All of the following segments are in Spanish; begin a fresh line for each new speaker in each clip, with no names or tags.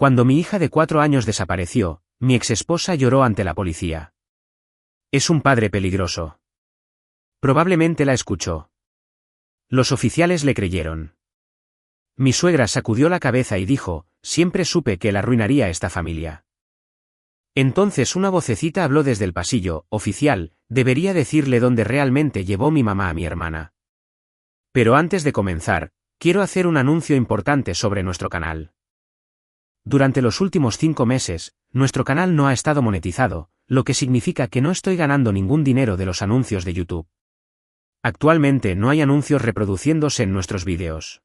Cuando mi hija de 4 años desapareció, mi exesposa lloró ante la policía. Es un padre peligroso. Probablemente la escuchó. Los oficiales le creyeron. Mi suegra sacudió la cabeza y dijo, siempre supe que él arruinaría esta familia. Entonces una vocecita habló desde el pasillo, oficial, debería decirle dónde realmente llevó mi mamá a mi hermana. Pero antes de comenzar, quiero hacer un anuncio importante sobre nuestro canal. Durante los últimos 5 meses, nuestro canal no ha estado monetizado, lo que significa que no estoy ganando ningún dinero de los anuncios de YouTube. Actualmente no hay anuncios reproduciéndose en nuestros vídeos.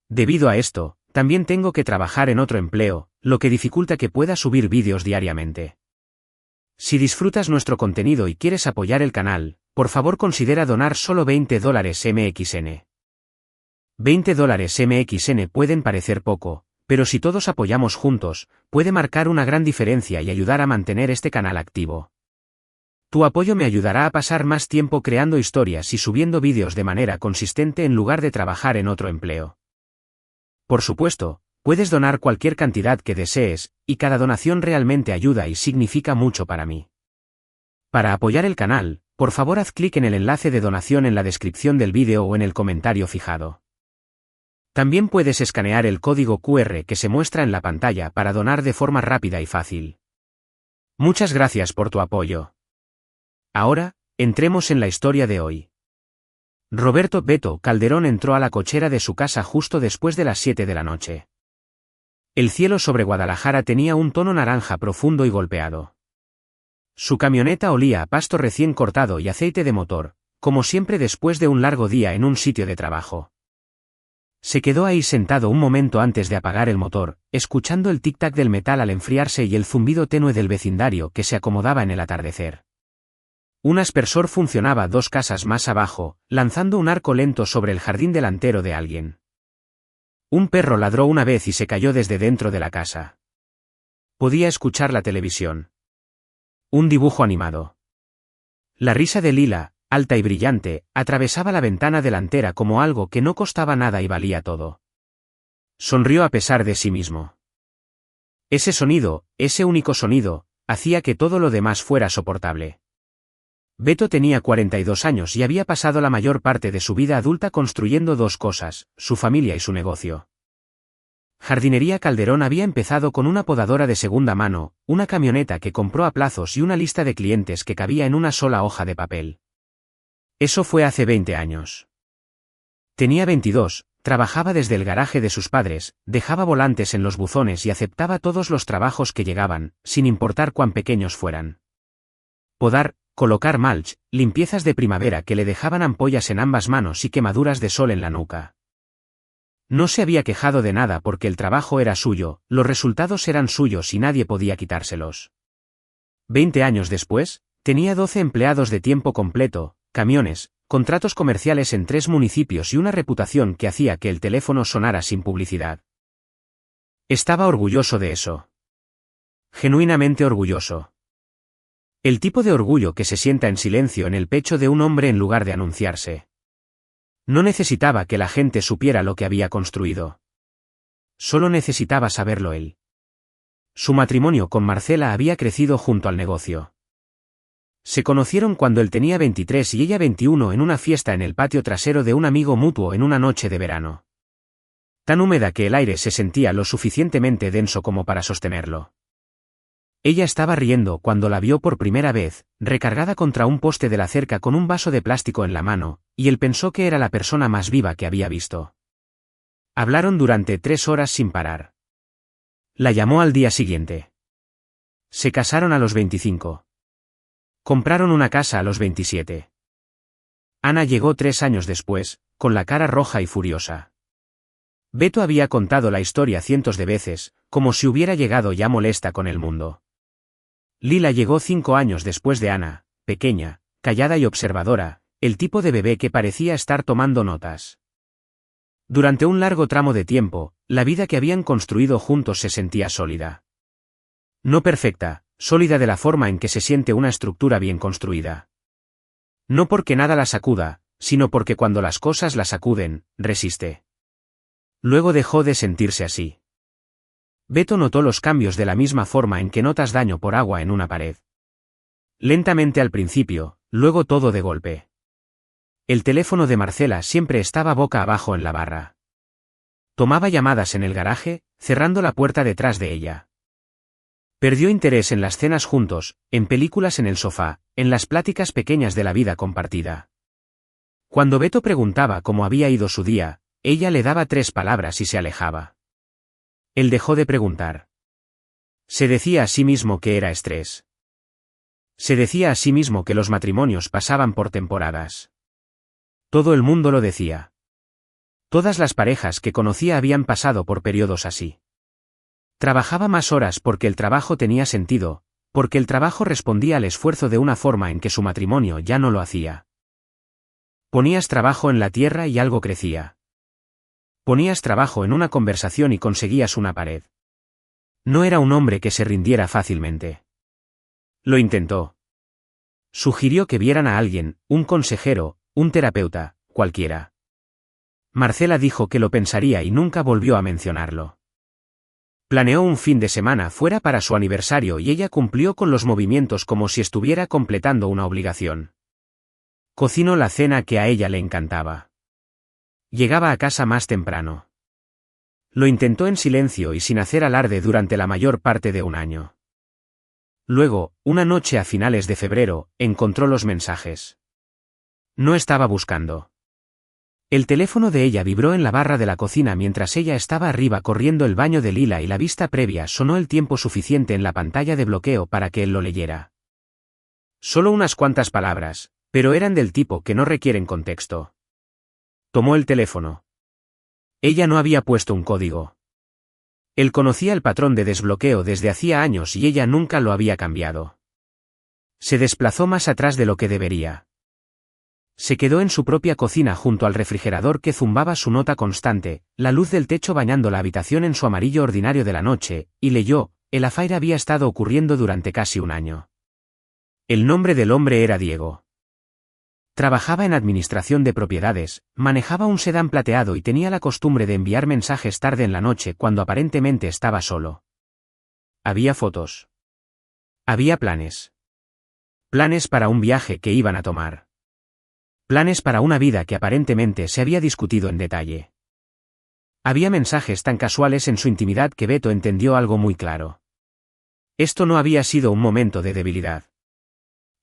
Debido a esto, también tengo que trabajar en otro empleo, lo que dificulta que pueda subir vídeos diariamente. Si disfrutas nuestro contenido y quieres apoyar el canal, por favor considera donar solo $20 MXN. $20 MXN pueden parecer poco, pero si todos apoyamos juntos, puede marcar una gran diferencia y ayudar a mantener este canal activo. Tu apoyo me ayudará a pasar más tiempo creando historias y subiendo vídeos de manera consistente en lugar de trabajar en otro empleo. Por supuesto, puedes donar cualquier cantidad que desees, y cada donación realmente ayuda y significa mucho para mí. Para apoyar el canal, por favor haz clic en el enlace de donación en la descripción del vídeo o en el comentario fijado. También puedes escanear el código QR que se muestra en la pantalla para donar de forma rápida y fácil. Muchas gracias por tu apoyo. Ahora, entremos en la historia de hoy. Roberto Beto Calderón entró a la cochera de su casa justo después de las 7 de la noche. El cielo sobre Guadalajara tenía un tono naranja profundo y golpeado. Su camioneta olía a pasto recién cortado y aceite de motor, como siempre después de un largo día en un sitio de trabajo. Se quedó ahí sentado un momento antes de apagar el motor, escuchando el tic-tac del metal al enfriarse y el zumbido tenue del vecindario que se acomodaba en el atardecer. Un aspersor funcionaba 2 casas más abajo, lanzando un arco lento sobre el jardín delantero de alguien. Un perro ladró una vez y se cayó desde dentro de la casa. Podía escuchar la televisión. Un dibujo animado. La risa de Lila, alta y brillante, atravesaba la ventana delantera como algo que no costaba nada y valía todo. Sonrió a pesar de sí mismo. Ese sonido, ese único sonido, hacía que todo lo demás fuera soportable. Beto tenía 42 años y había pasado la mayor parte de su vida adulta construyendo 2 cosas, su familia y su negocio. Jardinería Calderón había empezado con una podadora de segunda mano, una camioneta que compró a plazos y una lista de clientes que cabía en una sola hoja de papel. Eso fue hace 20 años. Tenía 22, trabajaba desde el garaje de sus padres, dejaba volantes en los buzones y aceptaba todos los trabajos que llegaban, sin importar cuán pequeños fueran. Podar, colocar mulch, limpiezas de primavera que le dejaban ampollas en ambas manos y quemaduras de sol en la nuca. No se había quejado de nada porque el trabajo era suyo, los resultados eran suyos y nadie podía quitárselos. 20 años después, tenía 12 empleados de tiempo completo, camiones, contratos comerciales en 3 municipios y una reputación que hacía que el teléfono sonara sin publicidad. Estaba orgulloso de eso. Genuinamente orgulloso. El tipo de orgullo que se sienta en silencio en el pecho de un hombre en lugar de anunciarse. No necesitaba que la gente supiera lo que había construido. Solo necesitaba saberlo él. Su matrimonio con Marcela había crecido junto al negocio. Se conocieron cuando él tenía 23 y ella 21 en una fiesta en el patio trasero de un amigo mutuo en una noche de verano. Tan húmeda que el aire se sentía lo suficientemente denso como para sostenerlo. Ella estaba riendo cuando la vio por primera vez, recargada contra un poste de la cerca con un vaso de plástico en la mano, y él pensó que era la persona más viva que había visto. Hablaron durante 3 horas sin parar. La llamó al día siguiente. Se casaron a los 25. Compraron una casa a los 27. Ana llegó 3 años después, con la cara roja y furiosa. Beto había contado la historia cientos de veces, como si hubiera llegado ya molesta con el mundo. Lila llegó 5 años después de Ana, pequeña, callada y observadora, el tipo de bebé que parecía estar tomando notas. Durante un largo tramo de tiempo, la vida que habían construido juntos se sentía sólida. No perfecta, sólida de la forma en que se siente una estructura bien construida. No porque nada la sacuda, sino porque cuando las cosas la sacuden, resiste. Luego dejó de sentirse así. Beto notó los cambios de la misma forma en que notas daño por agua en una pared. Lentamente al principio, luego todo de golpe. El teléfono de Marcela siempre estaba boca abajo en la barra. Tomaba llamadas en el garaje, cerrando la puerta detrás de ella. Perdió interés en las cenas juntos, en películas en el sofá, en las pláticas pequeñas de la vida compartida. Cuando Beto preguntaba cómo había ido su día, ella le daba 3 palabras y se alejaba. Él dejó de preguntar. Se decía a sí mismo que era estrés. Se decía a sí mismo que los matrimonios pasaban por temporadas. Todo el mundo lo decía. Todas las parejas que conocía habían pasado por periodos así. Trabajaba más horas porque el trabajo tenía sentido, porque el trabajo respondía al esfuerzo de una forma en que su matrimonio ya no lo hacía. Ponías trabajo en la tierra y algo crecía. Ponías trabajo en una conversación y conseguías una pared. No era un hombre que se rindiera fácilmente. Lo intentó. Sugirió que vieran a alguien, un consejero, un terapeuta, cualquiera. Marcela dijo que lo pensaría y nunca volvió a mencionarlo. Planeó un fin de semana fuera para su aniversario y ella cumplió con los movimientos como si estuviera completando una obligación. Cocinó la cena que a ella le encantaba. Llegaba a casa más temprano. Lo intentó en silencio y sin hacer alarde durante la mayor parte de un año. Luego, una noche a finales de febrero, encontró los mensajes. No estaba buscando. El teléfono de ella vibró en la barra de la cocina mientras ella estaba arriba corriendo el baño de Lila y la vista previa sonó el tiempo suficiente en la pantalla de bloqueo para que él lo leyera. Solo unas cuantas palabras, pero eran del tipo que no requieren contexto. Tomó el teléfono. Ella no había puesto un código. Él conocía el patrón de desbloqueo desde hacía años y ella nunca lo había cambiado. Se desplazó más atrás de lo que debería. Se quedó en su propia cocina junto al refrigerador que zumbaba su nota constante, la luz del techo bañando la habitación en su amarillo ordinario de la noche, y leyó, el affair había estado ocurriendo durante casi un año. El nombre del hombre era Diego. Trabajaba en administración de propiedades, manejaba un sedán plateado y tenía la costumbre de enviar mensajes tarde en la noche cuando aparentemente estaba solo. Había fotos. Había planes. Planes para un viaje que iban a tomar. Planes para una vida que aparentemente se había discutido en detalle. Había mensajes tan casuales en su intimidad que Beto entendió algo muy claro. Esto no había sido un momento de debilidad.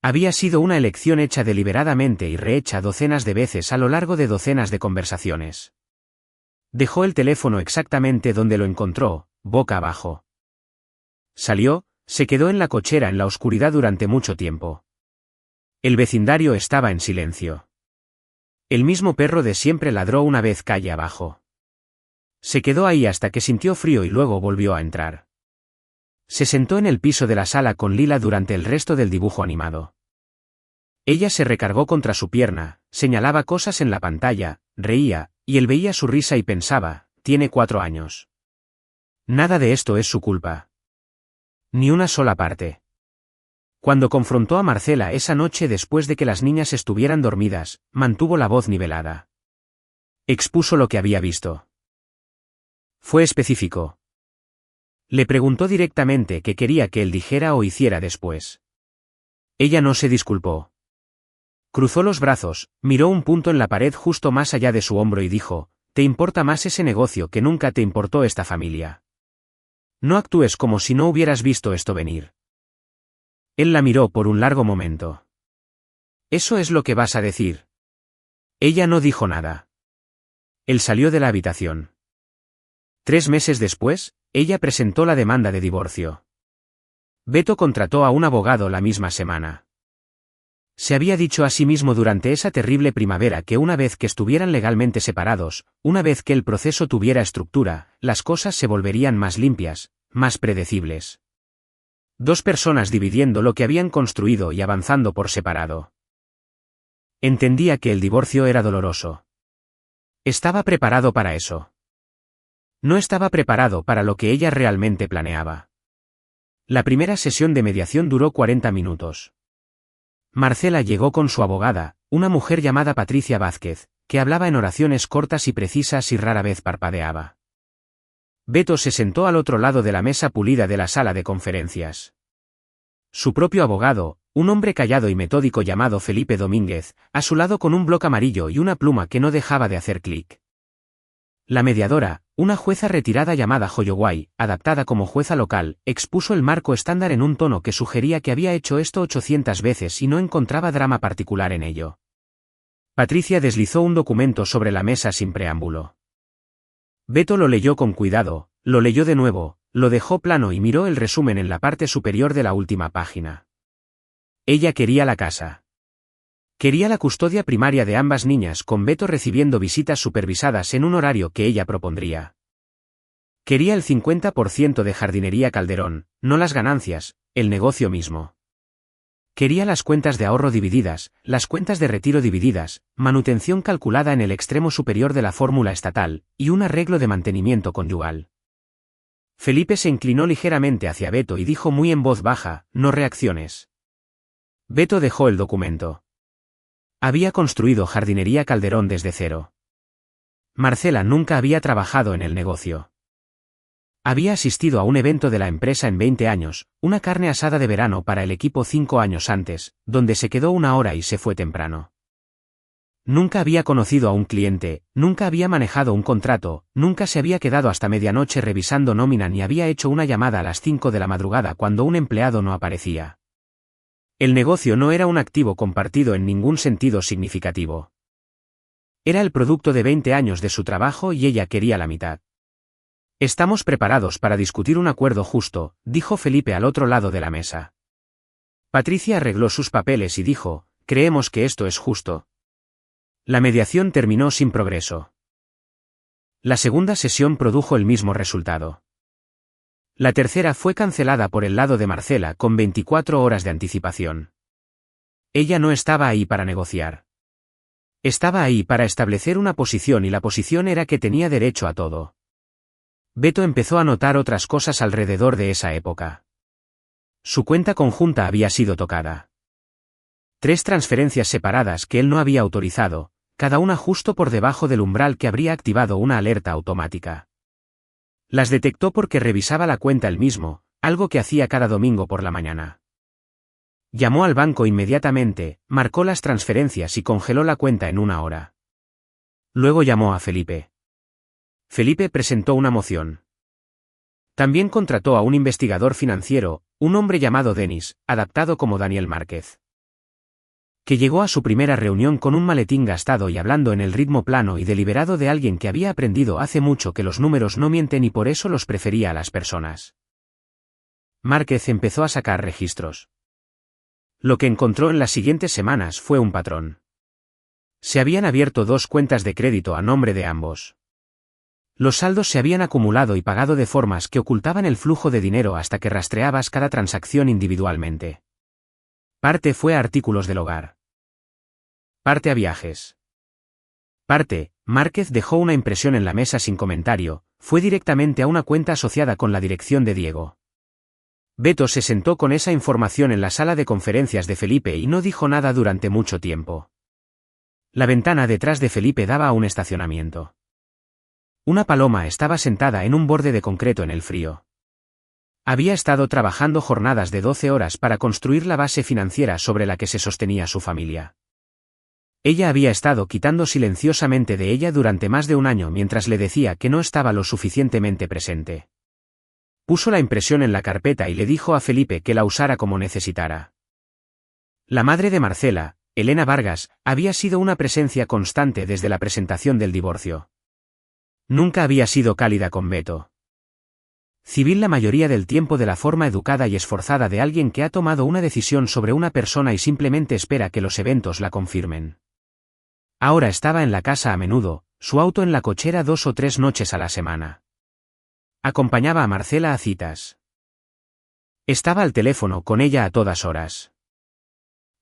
Había sido una elección hecha deliberadamente y rehecha docenas de veces a lo largo de docenas de conversaciones. Dejó el teléfono exactamente donde lo encontró, boca abajo. Salió, se quedó en la cochera en la oscuridad durante mucho tiempo. El vecindario estaba en silencio. El mismo perro de siempre ladró una vez calle abajo. Se quedó ahí hasta que sintió frío y luego volvió a entrar. Se sentó en el piso de la sala con Lila durante el resto del dibujo animado. Ella se recargó contra su pierna, señalaba cosas en la pantalla, reía, y él veía su risa y pensaba, tiene 4 años. Nada de esto es su culpa. Ni una sola parte. Cuando confrontó a Marcela esa noche después de que las niñas estuvieran dormidas, mantuvo la voz nivelada. Expuso lo que había visto. Fue específico. Le preguntó directamente qué quería que él dijera o hiciera después. Ella no se disculpó. Cruzó los brazos, miró un punto en la pared justo más allá de su hombro y dijo, «Te importa más ese negocio que nunca te importó esta familia. No actúes como si no hubieras visto esto venir». Él la miró por un largo momento. «¿Eso es lo que vas a decir?» Ella no dijo nada. Él salió de la habitación. 3 meses después, ella presentó la demanda de divorcio. Beto contrató a un abogado la misma semana. Se había dicho a sí mismo durante esa terrible primavera que una vez que estuvieran legalmente separados, una vez que el proceso tuviera estructura, las cosas se volverían más limpias, más predecibles. 2 personas dividiendo lo que habían construido y avanzando por separado. Entendía que el divorcio era doloroso. Estaba preparado para eso. No estaba preparado para lo que ella realmente planeaba. La primera sesión de mediación duró 40 minutos. Marcela llegó con su abogada, una mujer llamada Patricia Vázquez, que hablaba en oraciones cortas y precisas y rara vez parpadeaba. Beto se sentó al otro lado de la mesa pulida de la sala de conferencias. Su propio abogado, un hombre callado y metódico llamado Felipe Domínguez, a su lado con un bloc amarillo y una pluma que no dejaba de hacer clic. La mediadora, una jueza retirada llamada Joyoguay, adaptada como jueza local, expuso el marco estándar en un tono que sugería que había hecho esto 800 veces y no encontraba drama particular en ello. Patricia deslizó un documento sobre la mesa sin preámbulo. Beto lo leyó con cuidado, lo leyó de nuevo, lo dejó plano y miró el resumen en la parte superior de la última página. Ella quería la casa. Quería la custodia primaria de ambas niñas, con Beto recibiendo visitas supervisadas en un horario que ella propondría. Quería el 50% de Jardinería Calderón, no las ganancias, el negocio mismo. Quería las cuentas de ahorro divididas, las cuentas de retiro divididas, manutención calculada en el extremo superior de la fórmula estatal, y un arreglo de mantenimiento conyugal. Felipe se inclinó ligeramente hacia Beto y dijo muy en voz baja, no reacciones. Beto dejó el documento. Había construido Jardinería Calderón desde cero. Marcela nunca había trabajado en el negocio. Había asistido a un evento de la empresa en 20 años, una carne asada de verano para el equipo 5 años antes, donde se quedó una hora y se fue temprano. Nunca había conocido a un cliente, nunca había manejado un contrato, nunca se había quedado hasta medianoche revisando nómina ni había hecho una llamada a las 5 de la madrugada cuando un empleado no aparecía. El negocio no era un activo compartido en ningún sentido significativo. Era el producto de 20 años de su trabajo y ella quería la mitad. Estamos preparados para discutir un acuerdo justo, dijo Felipe al otro lado de la mesa. Patricia arregló sus papeles y dijo, creemos que esto es justo. La mediación terminó sin progreso. La segunda sesión produjo el mismo resultado. La tercera fue cancelada por el lado de Marcela con 24 horas de anticipación. Ella no estaba ahí para negociar. Estaba ahí para establecer una posición y la posición era que tenía derecho a todo. Beto empezó a notar otras cosas alrededor de esa época. Su cuenta conjunta había sido tocada. 3 transferencias separadas que él no había autorizado, cada una justo por debajo del umbral que habría activado una alerta automática. Las detectó porque revisaba la cuenta él mismo, algo que hacía cada domingo por la mañana. Llamó al banco inmediatamente, marcó las transferencias y congeló la cuenta en 1 hora. Luego llamó a Felipe. Felipe presentó una moción. También contrató a un investigador financiero, un hombre llamado Denis, adaptado como Daniel Márquez, que llegó a su primera reunión con un maletín gastado y hablando en el ritmo plano y deliberado de alguien que había aprendido hace mucho que los números no mienten y por eso los prefería a las personas. Márquez empezó a sacar registros. Lo que encontró en las siguientes semanas fue un patrón. Se habían abierto 2 cuentas de crédito a nombre de ambos. Los saldos se habían acumulado y pagado de formas que ocultaban el flujo de dinero hasta que rastreabas cada transacción individualmente. Parte fue a artículos del hogar. Parte a viajes. Parte, Márquez dejó una impresión en la mesa sin comentario, fue directamente a una cuenta asociada con la dirección de Diego. Beto se sentó con esa información en la sala de conferencias de Felipe y no dijo nada durante mucho tiempo. La ventana detrás de Felipe daba a un estacionamiento. Una paloma estaba sentada en un borde de concreto en el frío. Había estado trabajando jornadas de 12 horas para construir la base financiera sobre la que se sostenía su familia. Ella había estado quitando silenciosamente de ella durante más de 1 año mientras le decía que no estaba lo suficientemente presente. Puso la impresión en la carpeta y le dijo a Felipe que la usara como necesitara. La madre de Marcela, Elena Vargas, había sido una presencia constante desde la presentación del divorcio. Nunca había sido cálida con Beto. Civil la mayoría del tiempo de la forma educada y esforzada de alguien que ha tomado una decisión sobre una persona y simplemente espera que los eventos la confirmen. Ahora estaba en la casa a menudo, su auto en la cochera 2 o 3 noches a la semana. Acompañaba a Marcela a citas. Estaba al teléfono con ella a todas horas.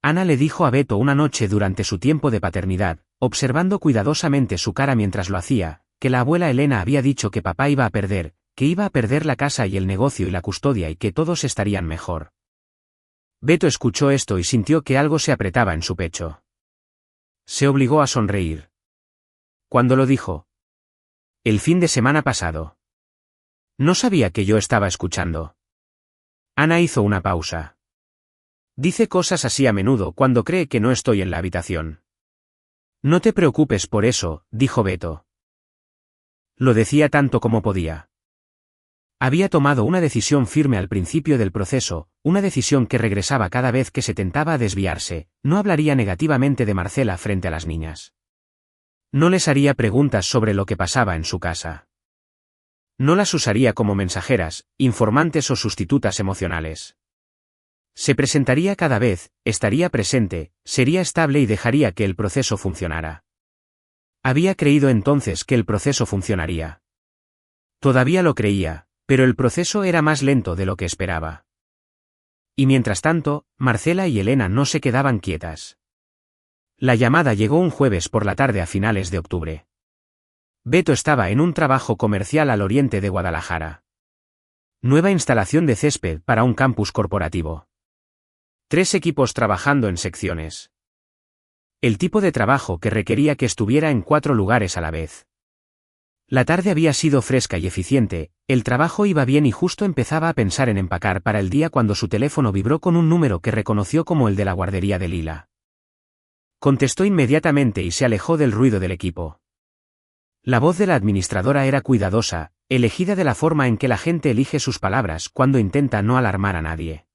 Ana le dijo a Beto una noche durante su tiempo de paternidad, observando cuidadosamente su cara mientras lo hacía, que la abuela Elena había dicho que papá iba a perder, que iba a perder la casa y el negocio y la custodia y que todos estarían mejor. Beto escuchó esto y sintió que algo se apretaba en su pecho. Se obligó a sonreír. ¿Cuándo lo dijo? El fin de semana pasado. No sabía que yo estaba escuchando. Ana hizo una pausa. Dice cosas así a menudo cuando cree que no estoy en la habitación. No te preocupes por eso, dijo Beto. Lo decía tanto como podía. Había tomado una decisión firme al principio del proceso, una decisión que regresaba cada vez que se tentaba a desviarse. No hablaría negativamente de Marcela frente a las niñas. No les haría preguntas sobre lo que pasaba en su casa. No las usaría como mensajeras, informantes o sustitutas emocionales. Se presentaría cada vez, estaría presente, sería estable y dejaría que el proceso funcionara. Había creído entonces que el proceso funcionaría. Todavía lo creía, pero el proceso era más lento de lo que esperaba. Y mientras tanto, Marcela y Elena no se quedaban quietas. La llamada llegó un jueves por la tarde a finales de octubre. Beto estaba en un trabajo comercial al oriente de Guadalajara. Nueva instalación de césped para un campus corporativo. 3 equipos trabajando en secciones. El tipo de trabajo que requería que estuviera en 4 lugares a la vez. La tarde había sido fresca y eficiente, el trabajo iba bien y justo empezaba a pensar en empacar para el día cuando su teléfono vibró con un número que reconoció como el de la guardería de Lila. Contestó inmediatamente y se alejó del ruido del equipo. La voz de la administradora era cuidadosa, elegida de la forma en que la gente elige sus palabras cuando intenta no alarmar a nadie.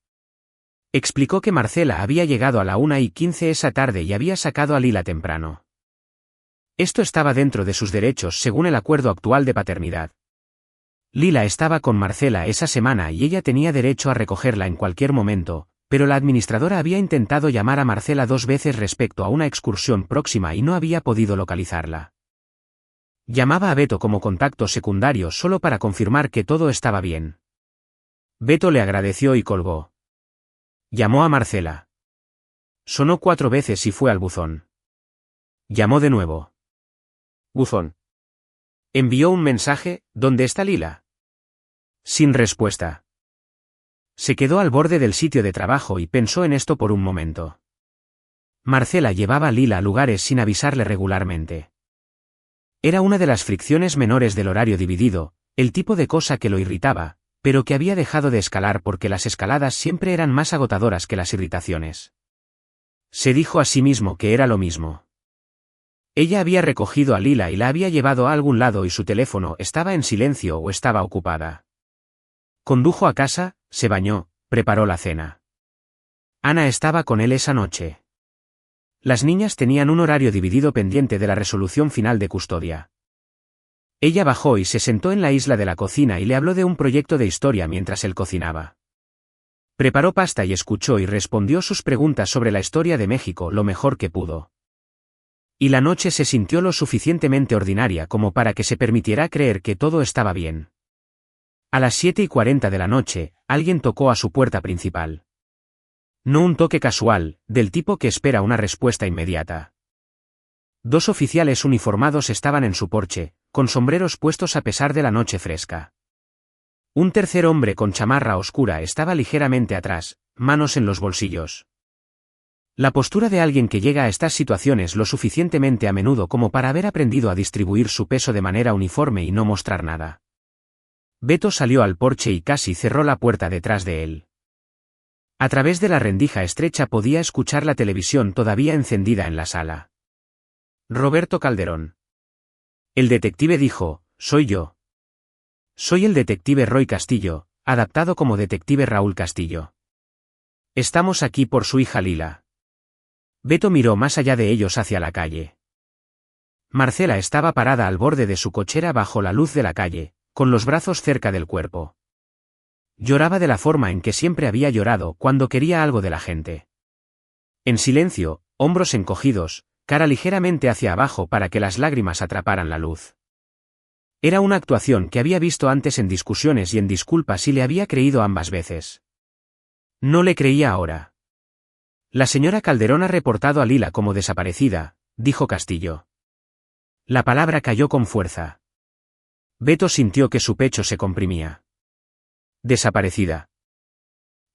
Explicó que Marcela había llegado a la 1:15 esa tarde y había sacado a Lila temprano. Esto estaba dentro de sus derechos según el acuerdo actual de paternidad. Lila estaba con Marcela esa semana y ella tenía derecho a recogerla en cualquier momento, pero la administradora había intentado llamar a Marcela 2 veces respecto a una excursión próxima y no había podido localizarla. Llamaba a Beto como contacto secundario solo para confirmar que todo estaba bien. Beto le agradeció y colgó. Llamó a Marcela. Sonó 4 veces y fue al buzón. Llamó de nuevo. Buzón. Envió un mensaje, ¿dónde está Lila? Sin respuesta. Se quedó al borde del sitio de trabajo y pensó en esto por un momento. Marcela llevaba a Lila a lugares sin avisarle regularmente. Era una de las fricciones menores del horario dividido, el tipo de cosa que lo irritaba, pero que había dejado de escalar porque las escaladas siempre eran más agotadoras que las irritaciones. Se dijo a sí mismo que era lo mismo. Ella había recogido a Lila y la había llevado a algún lado y su teléfono estaba en silencio o estaba ocupada. Condujo a casa, se bañó, preparó la cena. Ana estaba con él esa noche. Las niñas tenían un horario dividido pendiente de la resolución final de custodia. Ella bajó y se sentó en la isla de la cocina y le habló de un proyecto de historia mientras él cocinaba. Preparó pasta y escuchó y respondió sus preguntas sobre la historia de México lo mejor que pudo. Y la noche se sintió lo suficientemente ordinaria como para que se permitiera creer que todo estaba bien. A las 7:40 de la noche, alguien tocó a su puerta principal. No un toque casual, del tipo que espera una respuesta inmediata. 2 oficiales uniformados estaban en su porche, con sombreros puestos a pesar de la noche fresca. Un tercer hombre con chamarra oscura estaba ligeramente atrás, manos en los bolsillos. La postura de alguien que llega a estas situaciones lo suficientemente a menudo como para haber aprendido a distribuir su peso de manera uniforme y no mostrar nada. Beto salió al porche y casi cerró la puerta detrás de él. A través de la rendija estrecha podía escuchar la televisión todavía encendida en la sala. Roberto Calderón. El detective dijo, soy yo. Soy el detective Roy Castillo, adaptado como detective Raúl Castillo. Estamos aquí por su hija Lila. Beto miró más allá de ellos hacia la calle. Marcela estaba parada al borde de su cochera bajo la luz de la calle, con los brazos cerca del cuerpo. Lloraba de la forma en que siempre había llorado cuando quería algo de la gente. En silencio, hombros encogidos, cara ligeramente hacia abajo para que las lágrimas atraparan la luz. Era una actuación que había visto antes en discusiones y en disculpas y le había creído ambas veces. No le creía ahora. La señora Calderón ha reportado a Lila como desaparecida, dijo Castillo. La palabra cayó con fuerza. Beto sintió que su pecho se comprimía. Desaparecida.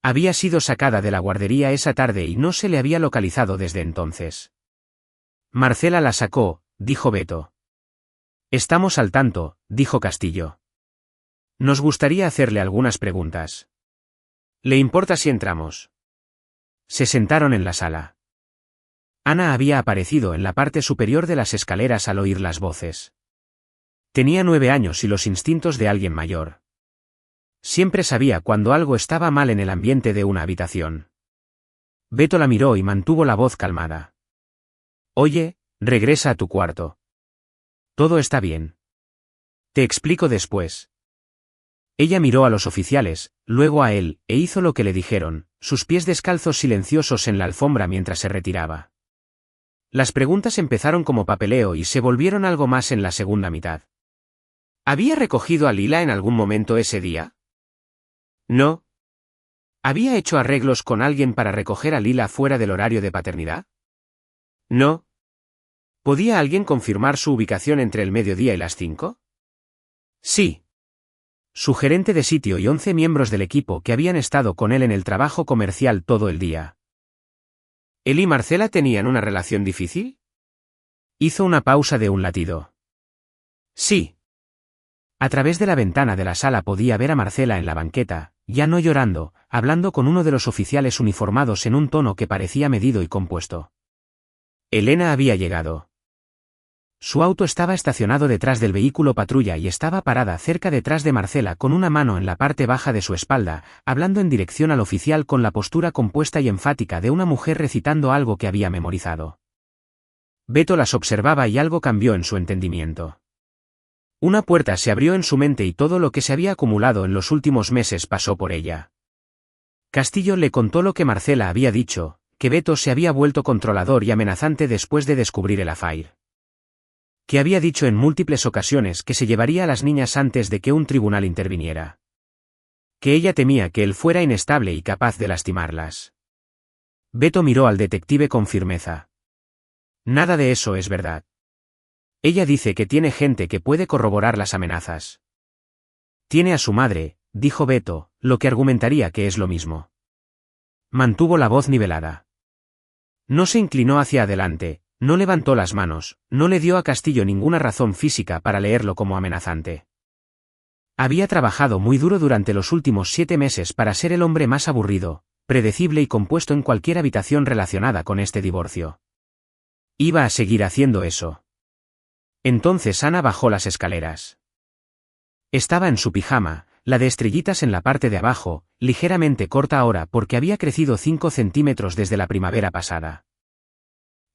Había sido sacada de la guardería esa tarde y no se le había localizado desde entonces. Marcela la sacó, dijo Beto. Estamos al tanto, dijo Castillo. Nos gustaría hacerle algunas preguntas. ¿Le importa si entramos? Se sentaron en la sala. Ana había aparecido en la parte superior de las escaleras al oír las voces. Tenía 9 años y los instintos de alguien mayor. Siempre sabía cuando algo estaba mal en el ambiente de una habitación. Beto la miró y mantuvo la voz calmada. Oye, regresa a tu cuarto. Todo está bien. Te explico después. Ella miró a los oficiales, luego a él, e hizo lo que le dijeron, sus pies descalzos silenciosos en la alfombra mientras se retiraba. Las preguntas empezaron como papeleo y se volvieron algo más en la segunda mitad. ¿Había recogido a Lila en algún momento ese día? No. ¿Había hecho arreglos con alguien para recoger a Lila fuera del horario de paternidad? No. ¿Podía alguien confirmar su ubicación entre el mediodía y las 5? Sí. Su gerente de sitio y 11 miembros del equipo que habían estado con él en el trabajo comercial todo el día. ¿Él y Marcela tenían una relación difícil? Hizo una pausa de un latido. Sí. A través de la ventana de la sala podía ver a Marcela en la banqueta, ya no llorando, hablando con uno de los oficiales uniformados en un tono que parecía medido y compuesto. Elena había llegado. Su auto estaba estacionado detrás del vehículo patrulla y estaba parada cerca detrás de Marcela con una mano en la parte baja de su espalda, hablando en dirección al oficial con la postura compuesta y enfática de una mujer recitando algo que había memorizado. Beto las observaba y algo cambió en su entendimiento. Una puerta se abrió en su mente y todo lo que se había acumulado en los últimos meses pasó por ella. Castillo le contó lo que Marcela había dicho, que Beto se había vuelto controlador y amenazante después de descubrir el affair. Que había dicho en múltiples ocasiones que se llevaría a las niñas antes de que un tribunal interviniera. Que ella temía que él fuera inestable y capaz de lastimarlas. Beto miró al detective con firmeza. Nada de eso es verdad. Ella dice que tiene gente que puede corroborar las amenazas. Tiene a su madre, dijo Beto, lo que argumentaría que es lo mismo. Mantuvo la voz nivelada. No se inclinó hacia adelante, no levantó las manos, no le dio a Castillo ninguna razón física para leerlo como amenazante. Había trabajado muy duro durante los últimos 7 meses para ser el hombre más aburrido, predecible y compuesto en cualquier habitación relacionada con este divorcio. Iba a seguir haciendo eso. Entonces Ana bajó las escaleras. Estaba en su pijama, la de estrellitas en la parte de abajo, ligeramente corta ahora porque había crecido 5 centímetros desde la primavera pasada.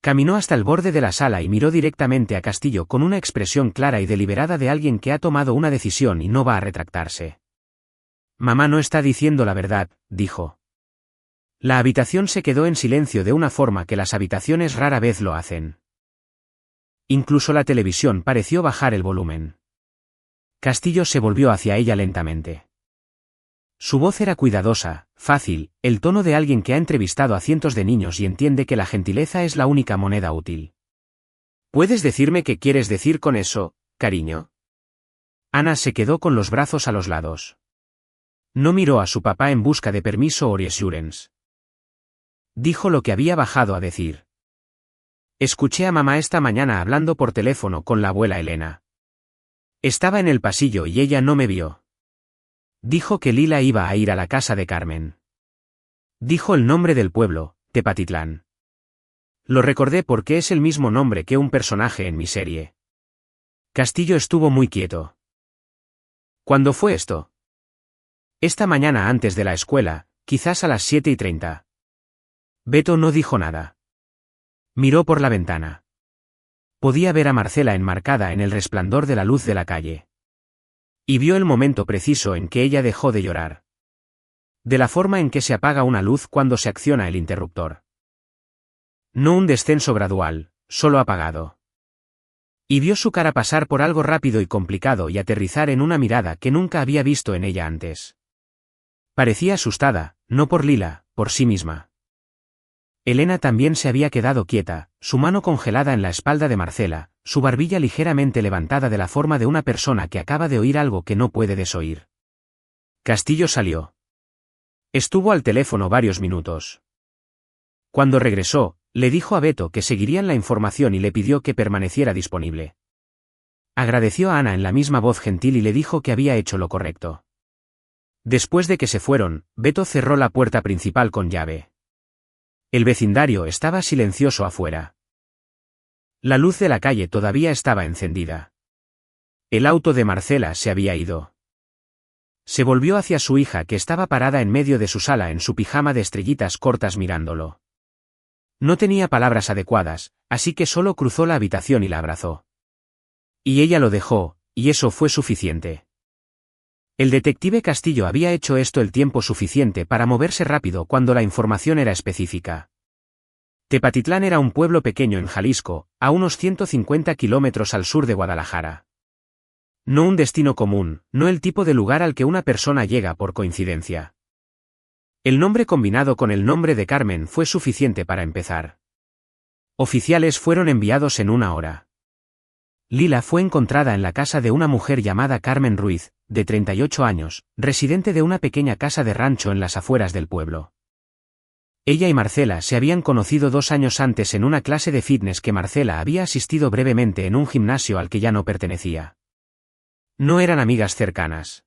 Caminó hasta el borde de la sala y miró directamente a Castillo con una expresión clara y deliberada de alguien que ha tomado una decisión y no va a retractarse. Mamá no está diciendo la verdad, dijo. La habitación se quedó en silencio de una forma que las habitaciones rara vez lo hacen. Incluso la televisión pareció bajar el volumen. Castillo se volvió hacia ella lentamente. Su voz era cuidadosa, fácil, el tono de alguien que ha entrevistado a cientos de niños y entiende que la gentileza es la única moneda útil. ¿Puedes decirme qué quieres decir con eso, cariño? Ana se quedó con los brazos a los lados. No miró a su papá en busca de permiso o reassurance. Dijo lo que había bajado a decir. Escuché a mamá esta mañana hablando por teléfono con la abuela Elena. Estaba en el pasillo y ella no me vio. Dijo que Lila iba a ir a la casa de Carmen. Dijo el nombre del pueblo, Tepatitlán. Lo recordé porque es el mismo nombre que un personaje en mi serie. Castillo estuvo muy quieto. ¿Cuándo fue esto? Esta mañana antes de la escuela, quizás a las 7:30. Beto no dijo nada. Miró por la ventana. Podía ver a Marcela enmarcada en el resplandor de la luz de la calle. Y vio el momento preciso en que ella dejó de llorar. De la forma en que se apaga una luz cuando se acciona el interruptor. No un descenso gradual, solo apagado. Y vio su cara pasar por algo rápido y complicado y aterrizar en una mirada que nunca había visto en ella antes. Parecía asustada, no por Lila, por sí misma. Elena también se había quedado quieta, su mano congelada en la espalda de Marcela, su barbilla ligeramente levantada de la forma de una persona que acaba de oír algo que no puede desoír. Castillo salió. Estuvo al teléfono varios minutos. Cuando regresó, le dijo a Beto que seguirían la información y le pidió que permaneciera disponible. Agradeció a Ana en la misma voz gentil y le dijo que había hecho lo correcto. Después de que se fueron, Beto cerró la puerta principal con llave. El vecindario estaba silencioso afuera. La luz de la calle todavía estaba encendida. El auto de Marcela se había ido. Se volvió hacia su hija que estaba parada en medio de su sala en su pijama de estrellitas cortas mirándolo. No tenía palabras adecuadas, así que solo cruzó la habitación y la abrazó. Y ella lo dejó, y eso fue suficiente. El detective Castillo había hecho esto el tiempo suficiente para moverse rápido cuando la información era específica. Tepatitlán era un pueblo pequeño en Jalisco, a unos 150 kilómetros al sur de Guadalajara. No un destino común, no el tipo de lugar al que una persona llega por coincidencia. El nombre combinado con el nombre de Carmen fue suficiente para empezar. Oficiales fueron enviados en 1 hora. Lila fue encontrada en la casa de una mujer llamada Carmen Ruiz, de 38 años, residente de una pequeña casa de rancho en las afueras del pueblo. Ella y Marcela se habían conocido 2 años antes en una clase de fitness que Marcela había asistido brevemente en un gimnasio al que ya no pertenecía. No eran amigas cercanas.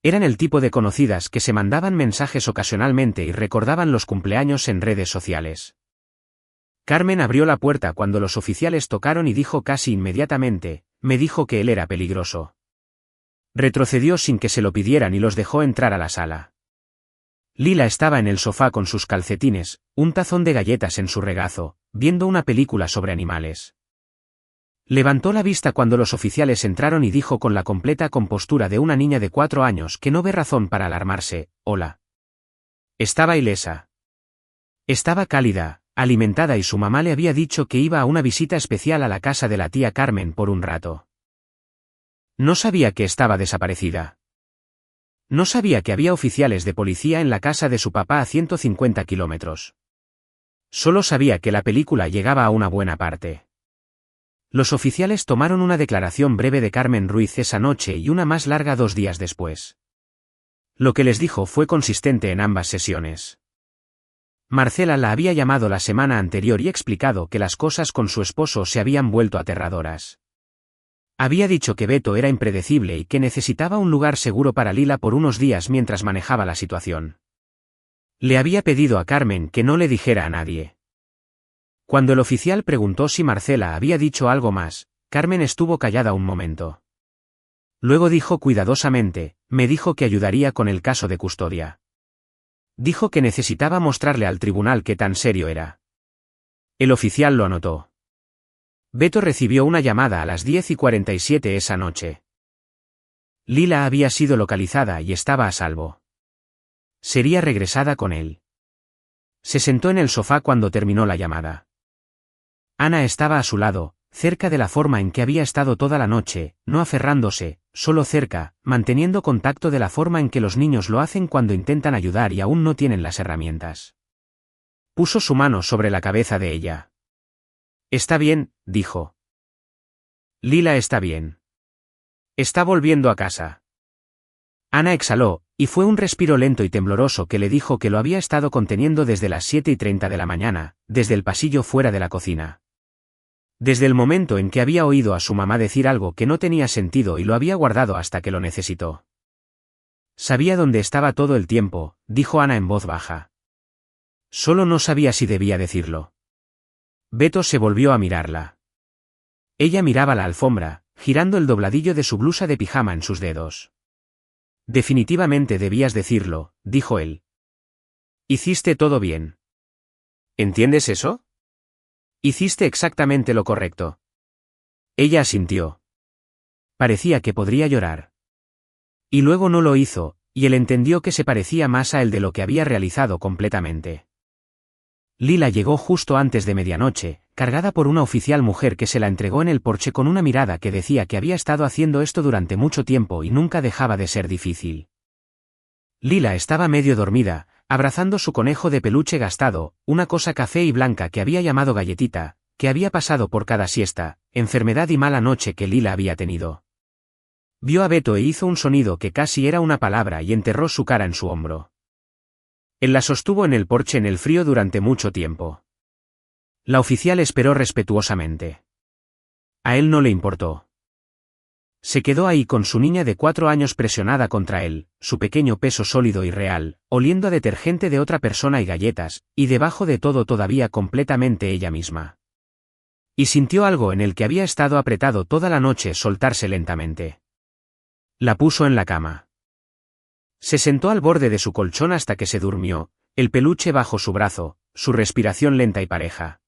Eran el tipo de conocidas que se mandaban mensajes ocasionalmente y recordaban los cumpleaños en redes sociales. Carmen abrió la puerta cuando los oficiales tocaron y dijo casi inmediatamente, me dijo que él era peligroso. Retrocedió sin que se lo pidieran y los dejó entrar a la sala. Lila estaba en el sofá con sus calcetines, un tazón de galletas en su regazo, viendo una película sobre animales. Levantó la vista cuando los oficiales entraron y dijo con la completa compostura de una niña de 4 años que no ve razón para alarmarse, hola. Estaba ilesa. Estaba cálida, alimentada y su mamá le había dicho que iba a una visita especial a la casa de la tía Carmen por un rato. No sabía que estaba desaparecida. No sabía que había oficiales de policía en la casa de su papá a 150 kilómetros. Solo sabía que la película llegaba a una buena parte. Los oficiales tomaron una declaración breve de Carmen Ruiz esa noche y una más larga 2 días después. Lo que les dijo fue consistente en ambas sesiones. Marcela la había llamado la semana anterior y explicado que las cosas con su esposo se habían vuelto aterradoras. Había dicho que Beto era impredecible y que necesitaba un lugar seguro para Lila por unos días mientras manejaba la situación. Le había pedido a Carmen que no le dijera a nadie. Cuando el oficial preguntó si Marcela había dicho algo más, Carmen estuvo callada un momento. Luego dijo cuidadosamente, me dijo que ayudaría con el caso de custodia. Dijo que necesitaba mostrarle al tribunal qué tan serio era. El oficial lo anotó. Beto recibió una llamada a las 10:47 esa noche. Lila había sido localizada y estaba a salvo. Sería regresada con él. Se sentó en el sofá cuando terminó la llamada. Ana estaba a su lado, cerca de la forma en que había estado toda la noche, no aferrándose, solo cerca, manteniendo contacto de la forma en que los niños lo hacen cuando intentan ayudar y aún no tienen las herramientas. Puso su mano sobre la cabeza de ella. Está bien, dijo. Lila está bien. Está volviendo a casa. Ana exhaló, y fue un respiro lento y tembloroso que le dijo que lo había estado conteniendo desde las 7:30 de la mañana, desde el pasillo fuera de la cocina. Desde el momento en que había oído a su mamá decir algo que no tenía sentido y lo había guardado hasta que lo necesitó. Sabía dónde estaba todo el tiempo, dijo Ana en voz baja. Solo no sabía si debía decirlo. Beto se volvió a mirarla. Ella miraba la alfombra, girando el dobladillo de su blusa de pijama en sus dedos. Definitivamente debías decirlo, dijo él. Hiciste todo bien. ¿Entiendes eso? Hiciste exactamente lo correcto. Ella asintió. Parecía que podría llorar. Y luego no lo hizo, y él entendió que se parecía más a él de lo que había realizado completamente. Lila llegó justo antes de medianoche, cargada por una oficial mujer que se la entregó en el porche con una mirada que decía que había estado haciendo esto durante mucho tiempo y nunca dejaba de ser difícil. Lila estaba medio dormida, abrazando su conejo de peluche gastado, una cosa café y blanca que había llamado Galletita, que había pasado por cada siesta, enfermedad y mala noche que Lila había tenido. Vio a Beto e hizo un sonido que casi era una palabra y enterró su cara en su hombro. Él la sostuvo en el porche en el frío durante mucho tiempo. La oficial esperó respetuosamente. A él no le importó. Se quedó ahí con su niña de 4 años presionada contra él, su pequeño peso sólido y real, oliendo a detergente de otra persona y galletas, y debajo de todo todavía completamente ella misma. Y sintió algo en el que había estado apretado toda la noche soltarse lentamente. La puso en la cama. Se sentó al borde de su colchón hasta que se durmió, el peluche bajo su brazo, su respiración lenta y pareja.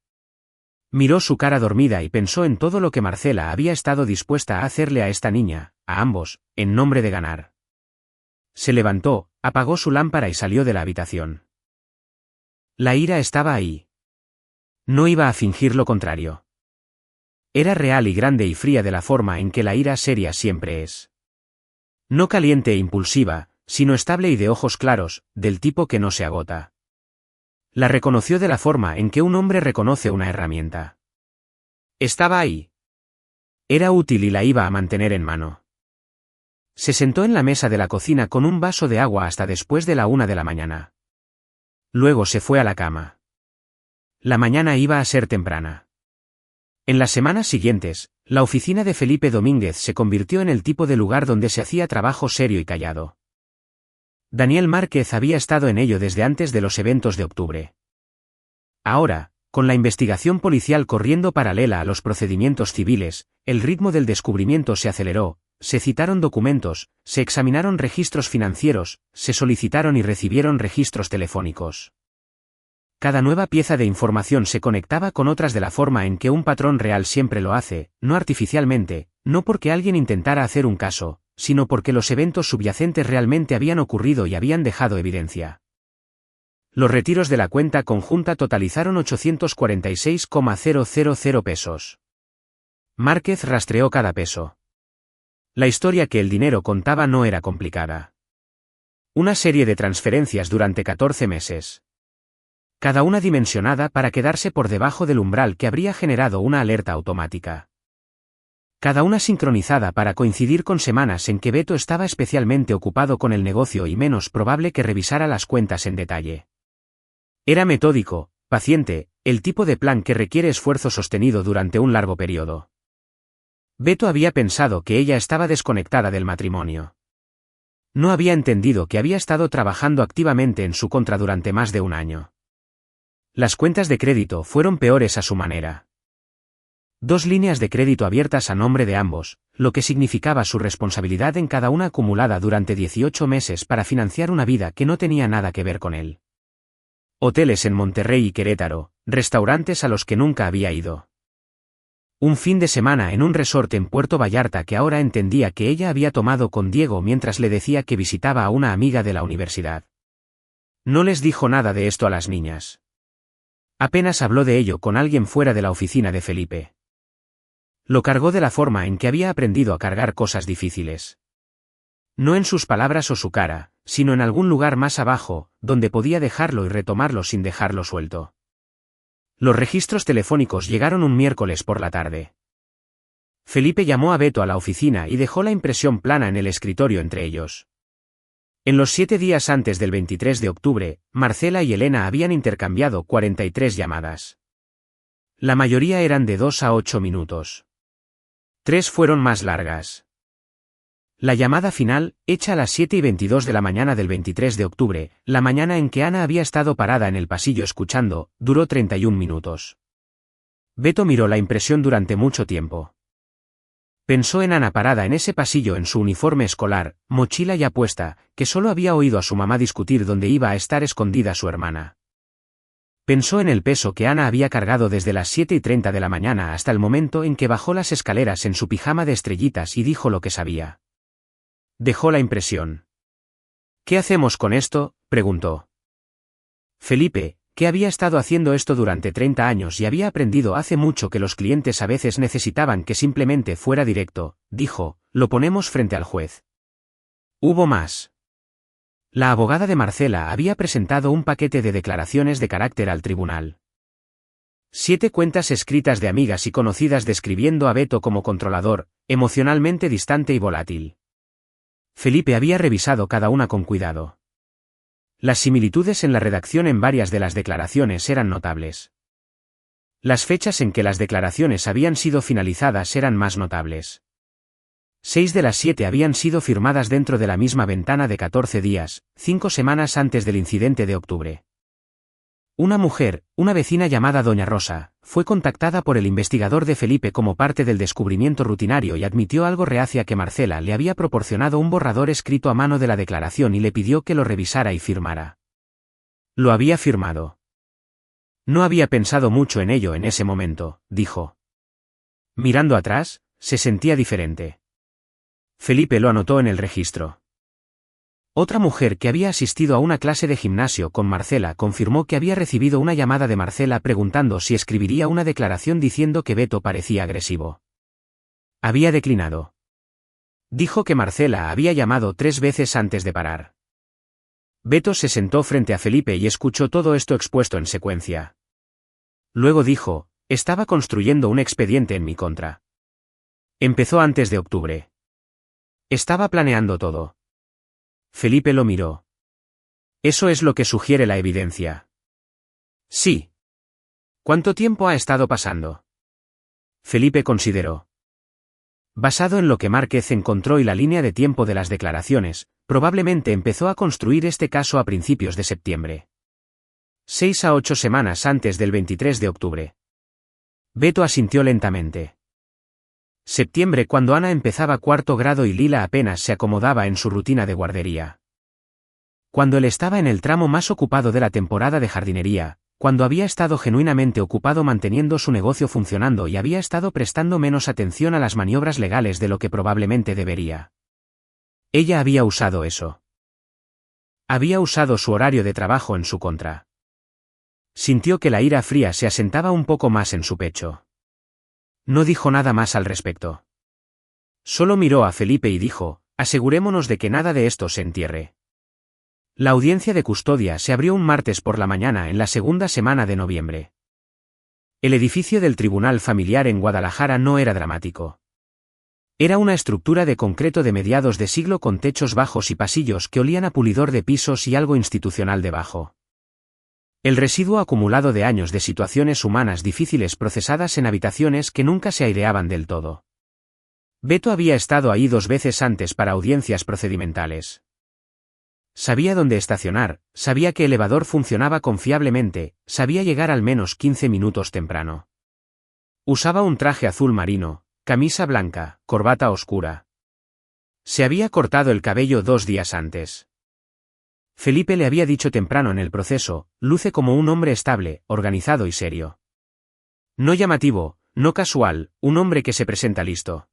Miró su cara dormida y pensó en todo lo que Marcela había estado dispuesta a hacerle a esta niña, a ambos, en nombre de ganar. Se levantó, apagó su lámpara y salió de la habitación. La ira estaba ahí. No iba a fingir lo contrario. Era real y grande y fría de la forma en que la ira seria siempre es. No caliente e impulsiva, sino estable y de ojos claros, del tipo que no se agota. La reconoció de la forma en que un hombre reconoce una herramienta. Estaba ahí. Era útil y la iba a mantener en mano. Se sentó en la mesa de la cocina con un vaso de agua hasta después de la 1 de la mañana. Luego se fue a la cama. La mañana iba a ser temprana. En las semanas siguientes, la oficina de Felipe Domínguez se convirtió en el tipo de lugar donde se hacía trabajo serio y callado. Daniel Márquez había estado en ello desde antes de los eventos de octubre. Ahora, con la investigación policial corriendo paralela a los procedimientos civiles, el ritmo del descubrimiento se aceleró, se citaron documentos, se examinaron registros financieros, se solicitaron y recibieron registros telefónicos. Cada nueva pieza de información se conectaba con otras de la forma en que un patrón real siempre lo hace, no artificialmente, no porque alguien intentara hacer un caso, sino porque los eventos subyacentes realmente habían ocurrido y habían dejado evidencia. Los retiros de la cuenta conjunta totalizaron 846,000 pesos. Márquez rastreó cada peso. La historia que el dinero contaba no era complicada. Una serie de transferencias durante 14 meses. Cada una dimensionada para quedarse por debajo del umbral que habría generado una alerta automática. Cada una sincronizada para coincidir con semanas en que Beto estaba especialmente ocupado con el negocio y menos probable que revisara las cuentas en detalle. Era metódico, paciente, el tipo de plan que requiere esfuerzo sostenido durante un largo periodo. Beto había pensado que ella estaba desconectada del matrimonio. No había entendido que había estado trabajando activamente en su contra durante más de un año. Las cuentas de crédito fueron peores a su manera. 2 líneas de crédito abiertas a nombre de ambos, lo que significaba su responsabilidad en cada una acumulada durante 18 meses para financiar una vida que no tenía nada que ver con él. Hoteles en Monterrey y Querétaro, restaurantes a los que nunca había ido. Un fin de semana en un resort en Puerto Vallarta que ahora entendía que ella había tomado con Diego mientras le decía que visitaba a una amiga de la universidad. No les dijo nada de esto a las niñas. Apenas habló de ello con alguien fuera de la oficina de Felipe. Lo cargó de la forma en que había aprendido a cargar cosas difíciles. No en sus palabras o su cara, sino en algún lugar más abajo, donde podía dejarlo y retomarlo sin dejarlo suelto. Los registros telefónicos llegaron un miércoles por la tarde. Felipe llamó a Beto a la oficina y dejó la impresión plana en el escritorio entre ellos. En los 7 días antes del 23 de octubre, Marcela y Elena habían intercambiado 43 llamadas. La mayoría eran de 2 a 8 minutos. 3 fueron más largas. La llamada final, hecha a las 7:22 de la mañana del 23 de octubre, la mañana en que Ana había estado parada en el pasillo escuchando, duró 31 minutos. Beto miró la impresión durante mucho tiempo. Pensó en Ana parada en ese pasillo en su uniforme escolar, mochila ya puesta, que solo había oído a su mamá discutir dónde iba a estar escondida su hermana. Pensó en el peso que Ana había cargado desde las 7:30 de la mañana hasta el momento en que bajó las escaleras en su pijama de estrellitas y dijo lo que sabía. Dejó la impresión. ¿Qué hacemos con esto?, preguntó. Felipe, que había estado haciendo esto durante 30 años y había aprendido hace mucho que los clientes a veces necesitaban que simplemente fuera directo, dijo, lo ponemos frente al juez. Hubo más. La abogada de Marcela había presentado un paquete de declaraciones de carácter al tribunal. 7 cuentas escritas de amigas y conocidas describiendo a Beto como controlador, emocionalmente distante y volátil. Felipe había revisado cada una con cuidado. Las similitudes en la redacción en varias de las declaraciones eran notables. Las fechas en que las declaraciones habían sido finalizadas eran más notables. 6 de las 7 habían sido firmadas dentro de la misma ventana de 14 días, 5 semanas antes del incidente de octubre. Una mujer, una vecina llamada Doña Rosa, fue contactada por el investigador de Felipe como parte del descubrimiento rutinario y admitió algo reacia que Marcela le había proporcionado un borrador escrito a mano de la declaración y le pidió que lo revisara y firmara. Lo había firmado. No había pensado mucho en ello en ese momento, dijo. Mirando atrás, se sentía diferente. Felipe lo anotó en el registro. Otra mujer que había asistido a una clase de gimnasio con Marcela confirmó que había recibido una llamada de Marcela preguntando si escribiría una declaración diciendo que Beto parecía agresivo. Había declinado. Dijo que Marcela había llamado 3 veces antes de parar. Beto se sentó frente a Felipe y escuchó todo esto expuesto en secuencia. Luego dijo, estaba construyendo un expediente en mi contra. Empezó antes de octubre. Estaba planeando todo. Felipe lo miró. Eso es lo que sugiere la evidencia. Sí. ¿Cuánto tiempo ha estado pasando? Felipe consideró. Basado en lo que Márquez encontró y la línea de tiempo de las declaraciones, probablemente empezó a construir este caso a principios de septiembre. 6 a 8 semanas antes del 23 de octubre. Beto asintió lentamente. Septiembre, cuando Ana empezaba 4º grado y Lila apenas se acomodaba en su rutina de guardería. Cuando él estaba en el tramo más ocupado de la temporada de jardinería, cuando había estado genuinamente ocupado manteniendo su negocio funcionando y había estado prestando menos atención a las maniobras legales de lo que probablemente debería. Ella había usado eso. Había usado su horario de trabajo en su contra. Sintió que la ira fría se asentaba un poco más en su pecho. No dijo nada más al respecto. Solo miró a Felipe y dijo, asegurémonos de que nada de esto se entierre. La audiencia de custodia se abrió un martes por la mañana en la segunda semana de noviembre. El edificio del Tribunal Familiar en Guadalajara no era dramático. Era una estructura de concreto de mediados de siglo con techos bajos y pasillos que olían a pulidor de pisos y algo institucional debajo. El residuo acumulado de años de situaciones humanas difíciles procesadas en habitaciones que nunca se aireaban del todo. Beto había estado ahí 2 veces antes para audiencias procedimentales. Sabía dónde estacionar, sabía que el elevador funcionaba confiablemente, sabía llegar al menos 15 minutos temprano. Usaba un traje azul marino, camisa blanca, corbata oscura. Se había cortado el cabello 2 días antes. Felipe le había dicho temprano en el proceso, luce como un hombre estable, organizado y serio. No llamativo, no casual, un hombre que se presenta listo.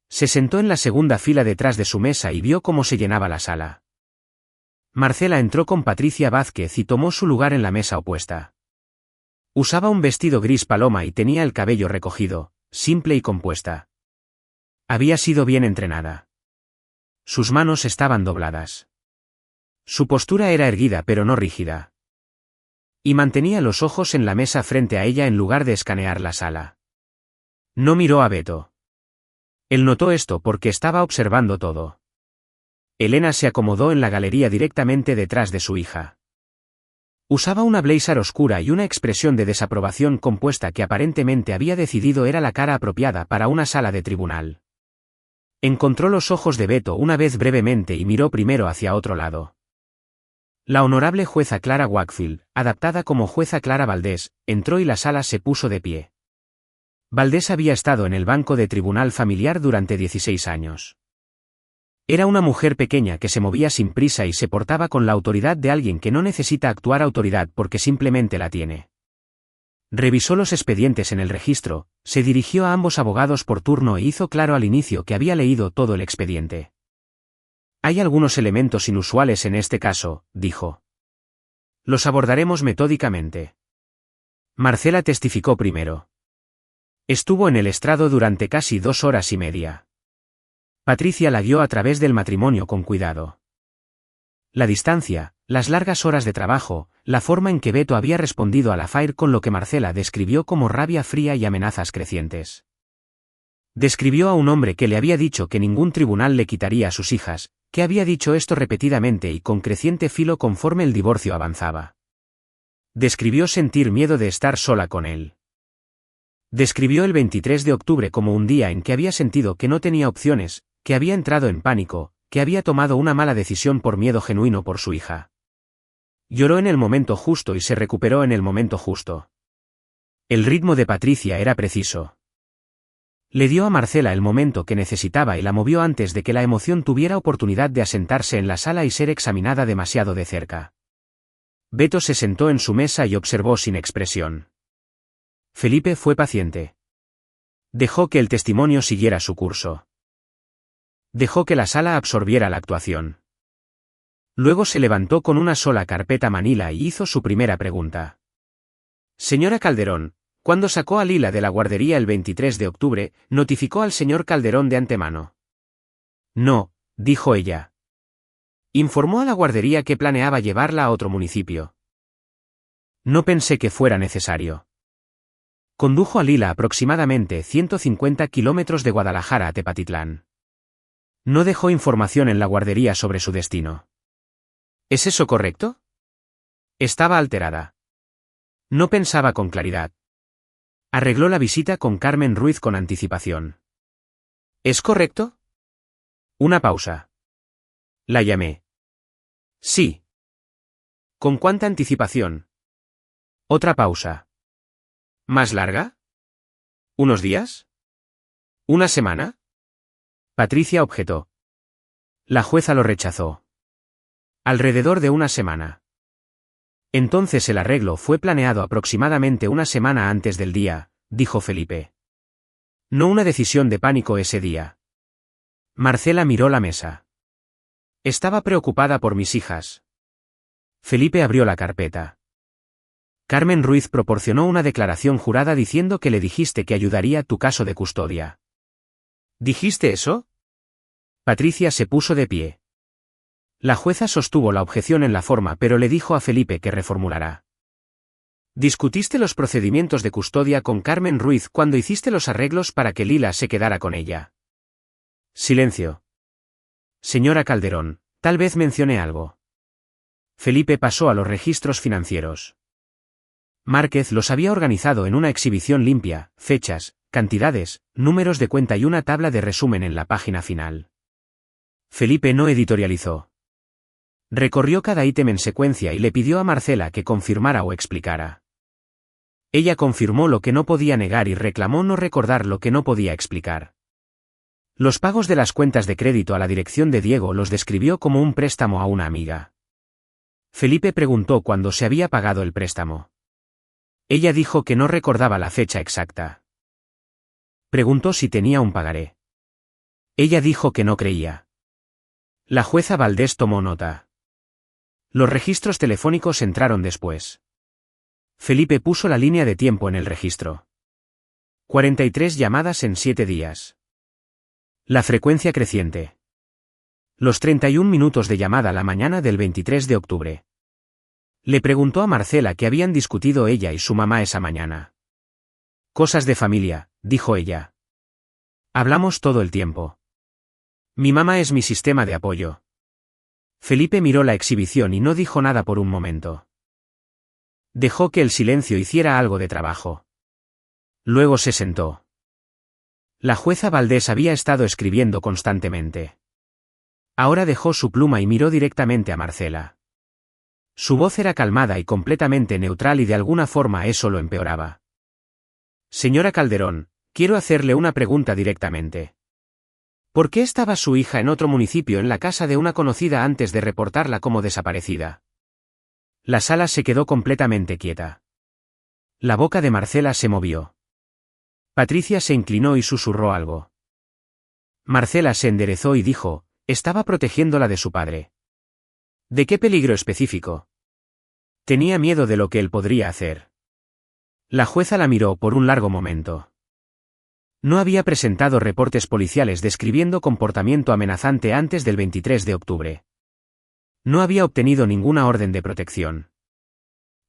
Se sentó en la segunda fila detrás de su mesa y vio cómo se llenaba la sala. Marcela entró con Patricia Vázquez y tomó su lugar en la mesa opuesta. Usaba un vestido gris paloma y tenía el cabello recogido, simple y compuesta. Había sido bien entrenada. Sus manos estaban dobladas. Su postura era erguida pero no rígida. Y mantenía los ojos en la mesa frente a ella en lugar de escanear la sala. No miró a Beto. Él notó esto porque estaba observando todo. Elena se acomodó en la galería directamente detrás de su hija. Usaba una blazer oscura y una expresión de desaprobación compuesta que aparentemente había decidido era la cara apropiada para una sala de tribunal. Encontró los ojos de Beto una vez brevemente y miró primero hacia otro lado. La honorable jueza Clara Wakefield, adaptada como jueza Clara Valdés, entró y la sala se puso de pie. Valdés había estado en el banco de tribunal familiar durante 16 años. Era una mujer pequeña que se movía sin prisa y se portaba con la autoridad de alguien que no necesita actuar autoridad porque simplemente la tiene. Revisó los expedientes en el registro, se dirigió a ambos abogados por turno e hizo claro al inicio que había leído todo el expediente. Hay algunos elementos inusuales en este caso, dijo. Los abordaremos metódicamente. Marcela testificó primero. Estuvo en el estrado durante casi 2 horas y media. Patricia la guió a través del matrimonio con cuidado. La distancia, las largas horas de trabajo, la forma en que Beto había respondido al affair con lo que Marcela describió como rabia fría y amenazas crecientes. Describió a un hombre que le había dicho que ningún tribunal le quitaría a sus hijas, que había dicho esto repetidamente y con creciente filo conforme el divorcio avanzaba. Describió sentir miedo de estar sola con él. Describió el 23 de octubre como un día en que había sentido que no tenía opciones, que había entrado en pánico, que había tomado una mala decisión por miedo genuino por su hija. Lloró en el momento justo y se recuperó en el momento justo. El ritmo de Patricia era preciso. Le dio a Marcela el momento que necesitaba y la movió antes de que la emoción tuviera oportunidad de asentarse en la sala y ser examinada demasiado de cerca. Beto se sentó en su mesa y observó sin expresión. Felipe fue paciente. Dejó que el testimonio siguiera su curso. Dejó que la sala absorbiera la actuación. Luego se levantó con una sola carpeta manila y hizo su primera pregunta. Señora Calderón, cuando sacó a Lila de la guardería el 23 de octubre, ¿notificó al señor Calderón de antemano? No, dijo ella. Informó a la guardería que planeaba llevarla a otro municipio. No pensé que fuera necesario. Condujo a Lila aproximadamente 150 kilómetros de Guadalajara a Tepatitlán. No dejó información en la guardería sobre su destino. ¿Es eso correcto? Estaba alterada. No pensaba con claridad. Arregló la visita con Carmen Ruiz con anticipación. ¿Es correcto? Una pausa. La llamé. Sí. ¿Con cuánta anticipación? Otra pausa. ¿Más larga? ¿Unos días? ¿Una semana? Patricia objetó. La jueza lo rechazó. Alrededor de una semana. Entonces el arreglo fue planeado aproximadamente una semana antes del día, dijo Felipe. No una decisión de pánico ese día. Marcela miró la mesa. Estaba preocupada por mis hijas. Felipe abrió la carpeta. Carmen Ruiz proporcionó una declaración jurada diciendo que le dijiste que ayudaría tu caso de custodia. ¿Dijiste eso? Patricia se puso de pie. La jueza sostuvo la objeción en la forma pero le dijo a Felipe que reformulará. ¿Discutiste los procedimientos de custodia con Carmen Ruiz cuando hiciste los arreglos para que Lila se quedara con ella? Silencio. Señora Calderón, tal vez mencioné algo. Felipe pasó a los registros financieros. Márquez los había organizado en una exhibición limpia, fechas, cantidades, números de cuenta y una tabla de resumen en la página final. Felipe no editorializó. Recorrió cada ítem en secuencia y le pidió a Marcela que confirmara o explicara. Ella confirmó lo que no podía negar y reclamó no recordar lo que no podía explicar. Los pagos de las cuentas de crédito a la dirección de Diego los describió como un préstamo a una amiga. Felipe preguntó cuándo se había pagado el préstamo. Ella dijo que no recordaba la fecha exacta. Preguntó si tenía un pagaré. Ella dijo que no creía. La jueza Valdés tomó nota. Los registros telefónicos entraron después. Felipe puso la línea de tiempo en el registro. 43 llamadas en 7 días. La frecuencia creciente. Los 31 minutos de llamada la mañana del 23 de octubre. Le preguntó a Marcela qué habían discutido ella y su mamá esa mañana. Cosas de familia, dijo ella. Hablamos todo el tiempo. Mi mamá es mi sistema de apoyo. Felipe miró la exhibición y no dijo nada por un momento. Dejó que el silencio hiciera algo de trabajo. Luego se sentó. La jueza Valdés había estado escribiendo constantemente. Ahora dejó su pluma y miró directamente a Marcela. Su voz era calmada y completamente neutral y de alguna forma eso lo empeoraba. Señora Calderón, quiero hacerle una pregunta directamente. ¿Por qué estaba su hija en otro municipio en la casa de una conocida antes de reportarla como desaparecida? La sala se quedó completamente quieta. La boca de Marcela se movió. Patricia se inclinó y susurró algo. Marcela se enderezó y dijo, estaba protegiéndola de su padre. ¿De qué peligro específico? Tenía miedo de lo que él podría hacer. La jueza la miró por un largo momento. No había presentado reportes policiales describiendo comportamiento amenazante antes del 23 de octubre. No había obtenido ninguna orden de protección.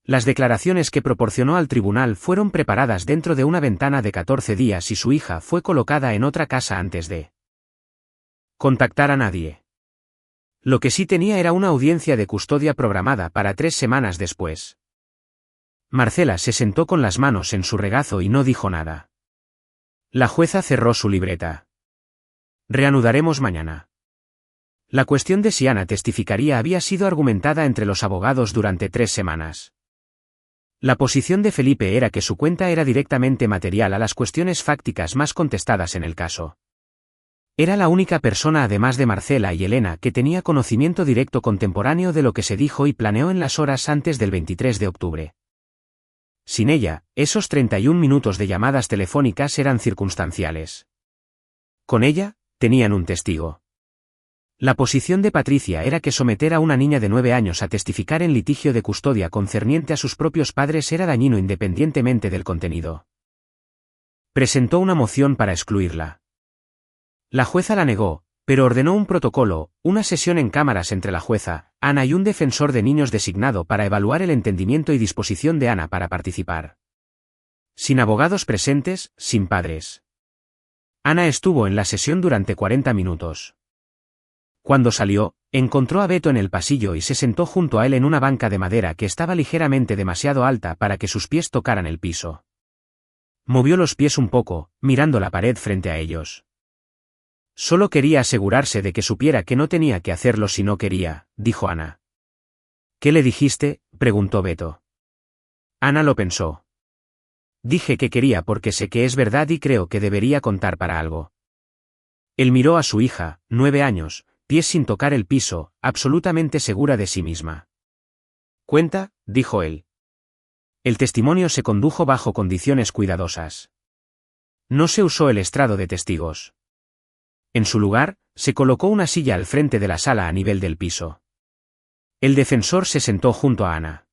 Las declaraciones que proporcionó al tribunal fueron preparadas dentro de una ventana de 14 días y su hija fue colocada en otra casa antes de contactar a nadie. Lo que sí tenía era una audiencia de custodia programada para 3 semanas después. Marcela se sentó con las manos en su regazo y no dijo nada. La jueza cerró su libreta. Reanudaremos mañana. La cuestión de si Ana testificaría había sido argumentada entre los abogados durante 3 semanas. La posición de Felipe era que su cuenta era directamente material a las cuestiones fácticas más contestadas en el caso. Era la única persona además de Marcela y Elena que tenía conocimiento directo contemporáneo de lo que se dijo y planeó en las horas antes del 23 de octubre. Sin ella, esos 31 minutos de llamadas telefónicas eran circunstanciales. Con ella, tenían un testigo. La posición de Patricia era que someter a una niña de 9 años a testificar en litigio de custodia concerniente a sus propios padres era dañino independientemente del contenido. Presentó una moción para excluirla. La jueza la negó, pero ordenó un protocolo, una sesión en cámaras entre la jueza, Ana y un defensor de niños designado para evaluar el entendimiento y disposición de Ana para participar. Sin abogados presentes, sin padres. Ana estuvo en la sesión durante 40 minutos. Cuando salió, encontró a Beto en el pasillo y se sentó junto a él en una banca de madera que estaba ligeramente demasiado alta para que sus pies tocaran el piso. Movió los pies un poco, mirando la pared frente a ellos. Solo quería asegurarse de que supiera que no tenía que hacerlo si no quería, dijo Ana. ¿Qué le dijiste?, preguntó Beto. Ana lo pensó. Dije que quería porque sé que es verdad y creo que debería contar para algo. Él miró a su hija, 9 años, pies sin tocar el piso, absolutamente segura de sí misma. Cuenta, dijo él. El testimonio se condujo bajo condiciones cuidadosas. No se usó el estrado de testigos. En su lugar, se colocó una silla al frente de la sala a nivel del piso. El defensor se sentó junto a Ana.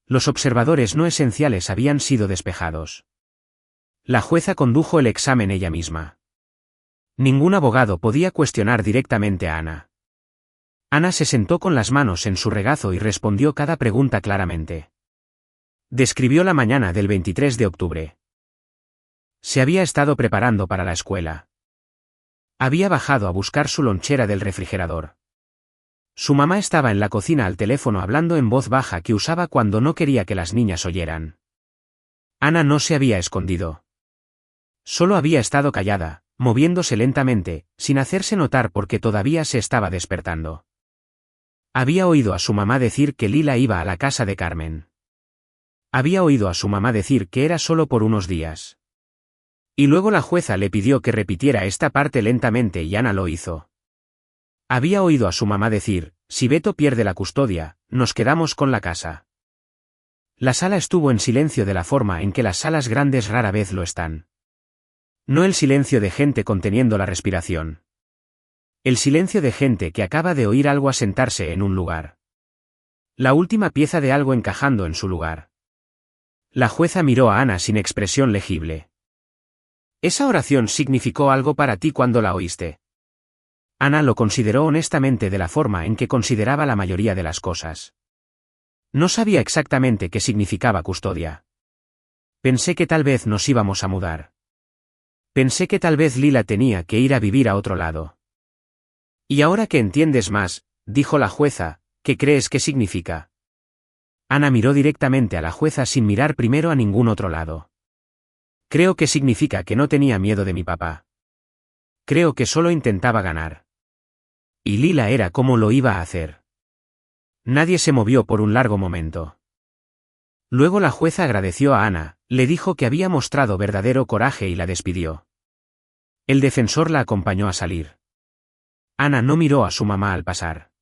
Los observadores no esenciales habían sido despejados. La jueza condujo el examen ella misma. Ningún abogado podía cuestionar directamente a Ana. Ana se sentó con las manos en su regazo y respondió cada pregunta claramente. Describió la mañana del 23 de octubre. Se había estado preparando para la escuela. Había bajado a buscar su lonchera del refrigerador. Su mamá estaba en la cocina al teléfono hablando en voz baja que usaba cuando no quería que las niñas oyeran. Ana no se había escondido. Solo había estado callada, moviéndose lentamente, sin hacerse notar porque todavía se estaba despertando. Había oído a su mamá decir que Lila iba a la casa de Carmen. Había oído a su mamá decir que era solo por unos días. Y luego la jueza le pidió que repitiera esta parte lentamente y Ana lo hizo. Había oído a su mamá decir, si Beto pierde la custodia, nos quedamos con la casa. La sala estuvo en silencio de la forma en que las salas grandes rara vez lo están. No el silencio de gente conteniendo la respiración. El silencio de gente que acaba de oír algo asentarse en un lugar. La última pieza de algo encajando en su lugar. La jueza miró a Ana sin expresión legible. ¿Esa oración significó algo para ti cuando la oíste? Ana lo consideró honestamente de la forma en que consideraba la mayoría de las cosas. No sabía exactamente qué significaba custodia. Pensé que tal vez nos íbamos a mudar. Pensé que tal vez Lila tenía que ir a vivir a otro lado. Y ahora que entiendes más, dijo la jueza, ¿qué crees que significa? Ana miró directamente a la jueza sin mirar primero a ningún otro lado. Creo que significa que no tenía miedo de mi papá. Creo que solo intentaba ganar. Y Lila era como lo iba a hacer. Nadie se movió por un largo momento. Luego la jueza agradeció a Ana, le dijo que había mostrado verdadero coraje y la despidió. El defensor la acompañó a salir. Ana no miró a su mamá al pasar.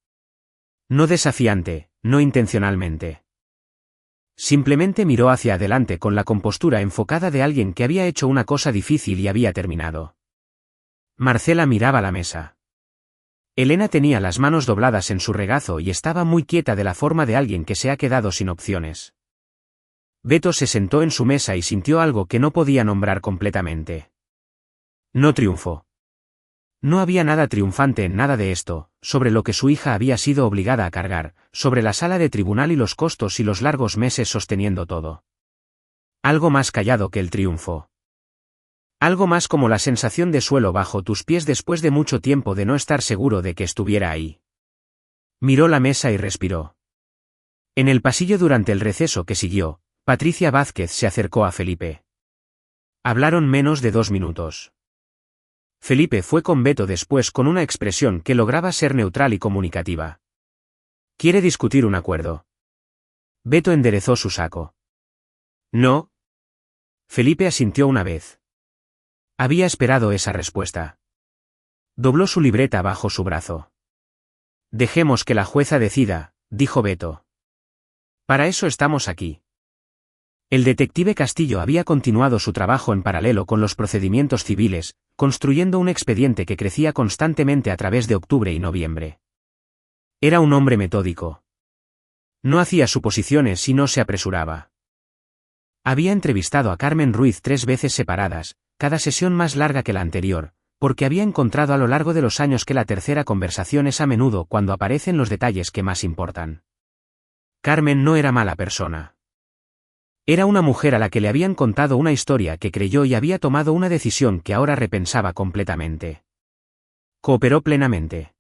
No desafiante, no intencionalmente. Simplemente miró hacia adelante con la compostura enfocada de alguien que había hecho una cosa difícil y había terminado. Marcela miraba la mesa. Elena tenía las manos dobladas en su regazo y estaba muy quieta de la forma de alguien que se ha quedado sin opciones. Beto se sentó en su mesa y sintió algo que no podía nombrar completamente. No triunfó. No había nada triunfante en nada de esto, sobre lo que su hija había sido obligada a cargar, sobre la sala de tribunal y los costos y los largos meses sosteniendo todo. Algo más callado que el triunfo. Algo más como la sensación de suelo bajo tus pies después de mucho tiempo de no estar seguro de que estuviera ahí. Miró la mesa y respiró. En el pasillo durante el receso que siguió, Patricia Vázquez se acercó a Felipe. Hablaron menos de 2 minutos. Felipe fue con Beto después con una expresión que lograba ser neutral y comunicativa. ¿Quiere discutir un acuerdo? Beto enderezó su saco. No. Felipe asintió una vez. Había esperado esa respuesta. Dobló su libreta bajo su brazo. Dejemos que la jueza decida, dijo Beto. Para eso estamos aquí. El detective Castillo había continuado su trabajo en paralelo con los procedimientos civiles, construyendo un expediente que crecía constantemente a través de octubre y noviembre. Era un hombre metódico. No hacía suposiciones y no se apresuraba. Había entrevistado a Carmen Ruiz 3 veces separadas, cada sesión más larga que la anterior, porque había encontrado a lo largo de los años que la tercera conversación es a menudo cuando aparecen los detalles que más importan. Carmen no era mala persona. Era una mujer a la que le habían contado una historia que creyó y había tomado una decisión que ahora repensaba completamente. Cooperó plenamente.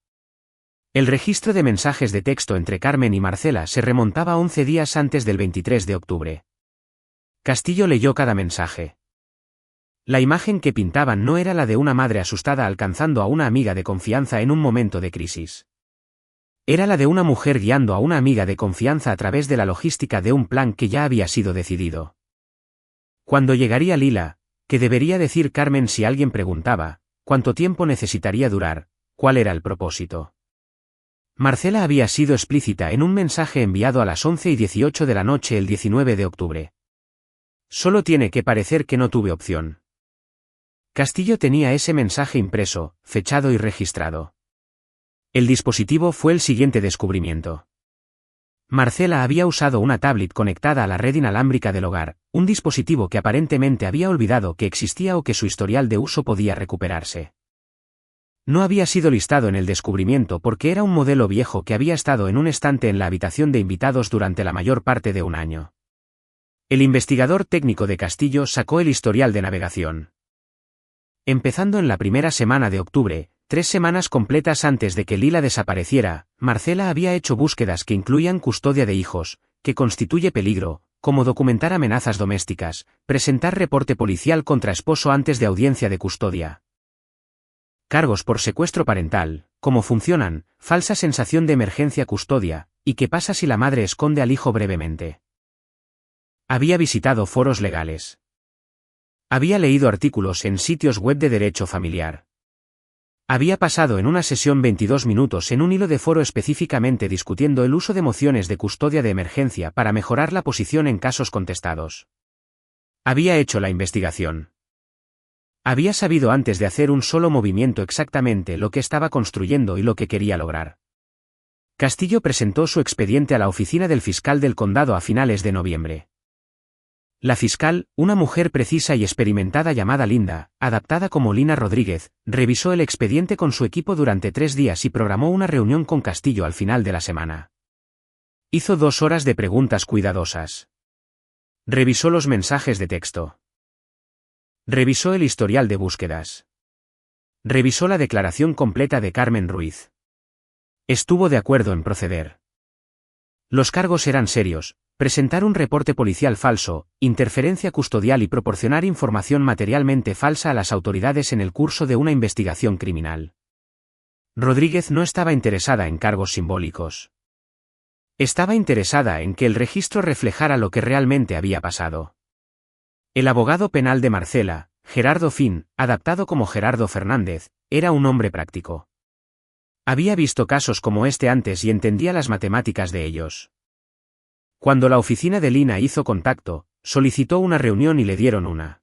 El registro de mensajes de texto entre Carmen y Marcela se remontaba 11 días antes del 23 de octubre. Castillo leyó cada mensaje. La imagen que pintaban no era la de una madre asustada alcanzando a una amiga de confianza en un momento de crisis. Era la de una mujer guiando a una amiga de confianza a través de la logística de un plan que ya había sido decidido. Cuando llegaría Lila, ¿qué debería decir Carmen si alguien preguntaba? ¿Cuánto tiempo necesitaría durar? ¿Cuál era el propósito? Marcela había sido explícita en un mensaje enviado a las 11:18 de la noche el 19 de octubre. Solo tiene que parecer que no tuve opción. Castillo tenía ese mensaje impreso, fechado y registrado. El dispositivo fue el siguiente descubrimiento. Marcela había usado una tablet conectada a la red inalámbrica del hogar, un dispositivo que aparentemente había olvidado que existía o que su historial de uso podía recuperarse. No había sido listado en el descubrimiento porque era un modelo viejo que había estado en un estante en la habitación de invitados durante la mayor parte de un año. El investigador técnico de Castillo sacó el historial de navegación. Empezando en la primera semana de octubre, 3 semanas completas antes de que Lila desapareciera, Marcela había hecho búsquedas que incluían custodia de hijos, que constituye peligro, como documentar amenazas domésticas, presentar reporte policial contra esposo antes de audiencia de custodia. Cargos por secuestro parental, cómo funcionan, falsa sensación de emergencia custodia, y qué pasa si la madre esconde al hijo brevemente. Había visitado foros legales. Había leído artículos en sitios web de derecho familiar. Había pasado en una sesión 22 minutos en un hilo de foro específicamente discutiendo el uso de mociones de custodia de emergencia para mejorar la posición en casos contestados. Había hecho la investigación. Había sabido antes de hacer un solo movimiento exactamente lo que estaba construyendo y lo que quería lograr. Castillo presentó su expediente a la oficina del fiscal del condado a finales de noviembre. La fiscal, una mujer precisa y experimentada llamada Linda, adaptada como Lina Rodríguez, revisó el expediente con su equipo durante 3 días y programó una reunión con Castillo al final de la semana. Hizo 2 horas de preguntas cuidadosas. Revisó los mensajes de texto. Revisó el historial de búsquedas. Revisó la declaración completa de Carmen Ruiz. Estuvo de acuerdo en proceder. Los cargos eran serios: presentar un reporte policial falso, interferencia custodial y proporcionar información materialmente falsa a las autoridades en el curso de una investigación criminal. Rodríguez no estaba interesada en cargos simbólicos. Estaba interesada en que el registro reflejara lo que realmente había pasado. El abogado penal de Marcela, Gerardo Fin, adaptado como Gerardo Fernández, era un hombre práctico. Había visto casos como este antes y entendía las matemáticas de ellos. Cuando la oficina de Lina hizo contacto, solicitó una reunión y le dieron una.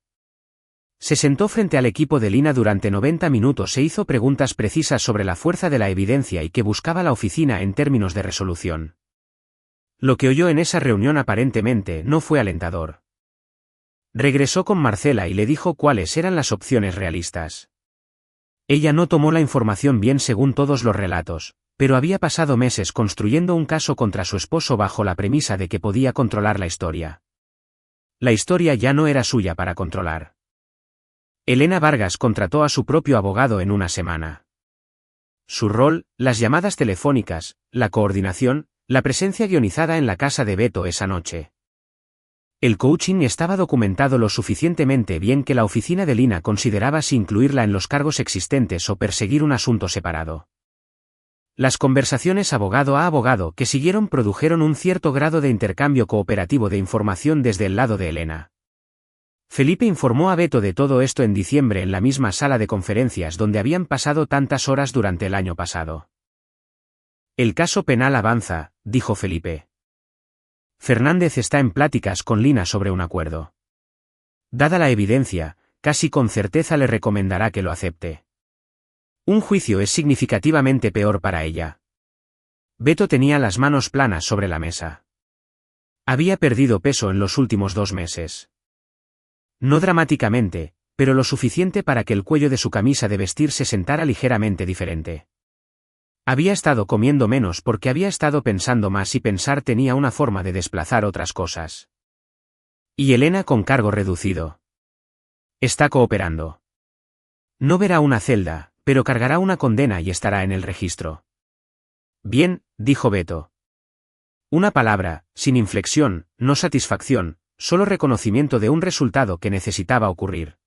Se sentó frente al equipo de Lina durante 90 minutos e hizo preguntas precisas sobre la fuerza de la evidencia y que buscaba la oficina en términos de resolución. Lo que oyó en esa reunión aparentemente no fue alentador. Regresó con Marcela y le dijo cuáles eran las opciones realistas. Ella no tomó la información bien según todos los relatos, pero había pasado meses construyendo un caso contra su esposo bajo la premisa de que podía controlar la historia. La historia ya no era suya para controlar. Elena Vargas contrató a su propio abogado en una semana. Su rol, las llamadas telefónicas, la coordinación, la presencia guionizada en la casa de Beto esa noche. El coaching estaba documentado lo suficientemente bien que la oficina de Lina consideraba si incluirla en los cargos existentes o perseguir un asunto separado. Las conversaciones abogado a abogado que siguieron produjeron un cierto grado de intercambio cooperativo de información desde el lado de Elena. Felipe informó a Beto de todo esto en diciembre en la misma sala de conferencias donde habían pasado tantas horas durante el año pasado. El caso penal avanza, dijo Felipe. Fernández está en pláticas con Lina sobre un acuerdo. Dada la evidencia, casi con certeza le recomendará que lo acepte. Un juicio es significativamente peor para ella. Beto tenía las manos planas sobre la mesa. Había perdido peso en los últimos 2 meses. No dramáticamente, pero lo suficiente para que el cuello de su camisa de vestir se sentara ligeramente diferente. Había estado comiendo menos porque había estado pensando más y pensar tenía una forma de desplazar otras cosas. Y Elena con cargo reducido. Está cooperando. No verá una celda, pero cargará una condena y estará en el registro. Bien, dijo Beto. Una palabra, sin inflexión, no satisfacción, solo reconocimiento de un resultado que necesitaba ocurrir.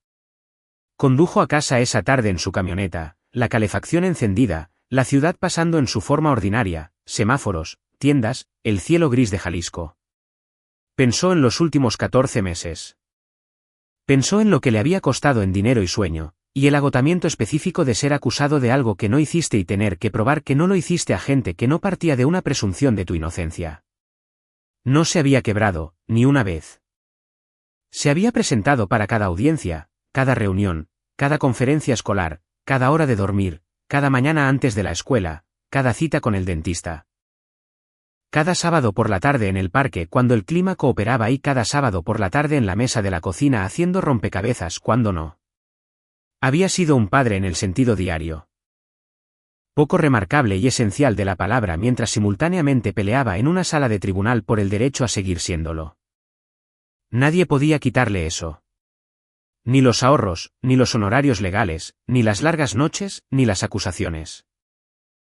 Condujo a casa esa tarde en su camioneta, la calefacción encendida, la ciudad pasando en su forma ordinaria, semáforos, tiendas, el cielo gris de Jalisco. Pensó en los últimos 14 meses. Pensó en lo que le había costado en dinero y sueño, y el agotamiento específico de ser acusado de algo que no hiciste y tener que probar que no lo hiciste a gente que no partía de una presunción de tu inocencia. No se había quebrado, ni una vez. Se había presentado para cada audiencia, cada reunión, cada conferencia escolar, cada hora de dormir, cada mañana antes de la escuela, cada cita con el dentista. Cada sábado por la tarde en el parque cuando el clima cooperaba y cada sábado por la tarde en la mesa de la cocina haciendo rompecabezas cuando no. Había sido un padre en el sentido diario. Poco remarcable y esencial de la palabra mientras simultáneamente peleaba en una sala de tribunal por el derecho a seguir siéndolo. Nadie podía quitarle eso. Ni los ahorros, ni los honorarios legales, ni las largas noches, ni las acusaciones.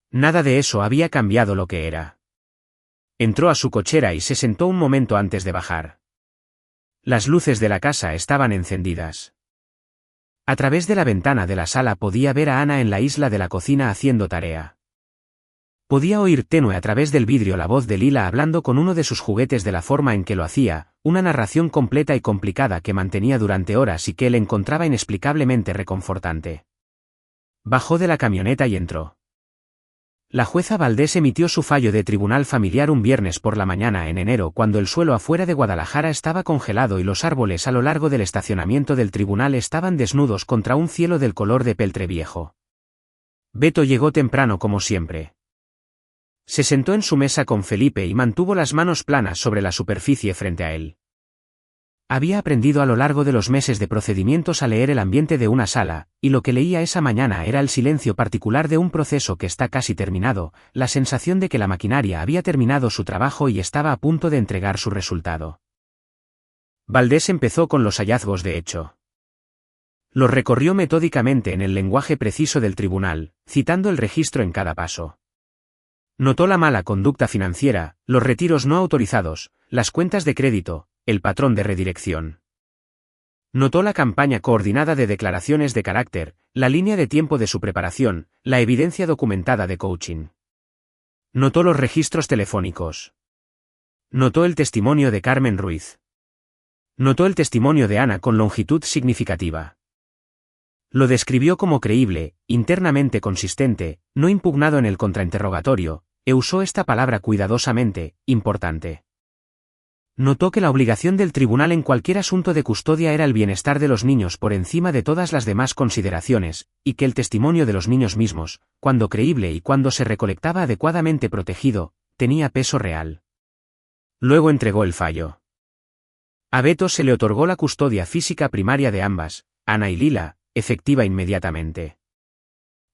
Nada de eso había cambiado lo que era. Entró a su cochera y se sentó un momento antes de bajar. Las luces de la casa estaban encendidas. A través de la ventana de la sala podía ver a Ana en la isla de la cocina haciendo tarea. Podía oír tenue a través del vidrio la voz de Lila hablando con uno de sus juguetes de la forma en que lo hacía, una narración completa y complicada que mantenía durante horas y que él encontraba inexplicablemente reconfortante. Bajó de la camioneta y entró. La jueza Valdés emitió su fallo de tribunal familiar un viernes por la mañana en enero cuando el suelo afuera de Guadalajara estaba congelado y los árboles a lo largo del estacionamiento del tribunal estaban desnudos contra un cielo del color de peltre viejo. Beto llegó temprano como siempre. Se sentó en su mesa con Felipe y mantuvo las manos planas sobre la superficie frente a él. Había aprendido a lo largo de los meses de procedimientos a leer el ambiente de una sala, y lo que leía esa mañana era el silencio particular de un proceso que está casi terminado, la sensación de que la maquinaria había terminado su trabajo y estaba a punto de entregar su resultado. Valdés empezó con los hallazgos de hecho. Los recorrió metódicamente en el lenguaje preciso del tribunal, citando el registro en cada paso. Notó la mala conducta financiera, los retiros no autorizados, las cuentas de crédito, el patrón de redirección. Notó la campaña coordinada de declaraciones de carácter, la línea de tiempo de su preparación, la evidencia documentada de coaching. Notó los registros telefónicos. Notó el testimonio de Carmen Ruiz. Notó el testimonio de Ana con longitud significativa. Lo describió como creíble, internamente consistente, no impugnado en el contrainterrogatorio, e usó esta palabra cuidadosamente, importante. Notó que la obligación del tribunal en cualquier asunto de custodia era el bienestar de los niños por encima de todas las demás consideraciones, y que el testimonio de los niños mismos, cuando creíble y cuando se recolectaba adecuadamente protegido, tenía peso real. Luego entregó el fallo. A Beto se le otorgó la custodia física primaria de ambas, Ana y Lila, efectiva inmediatamente.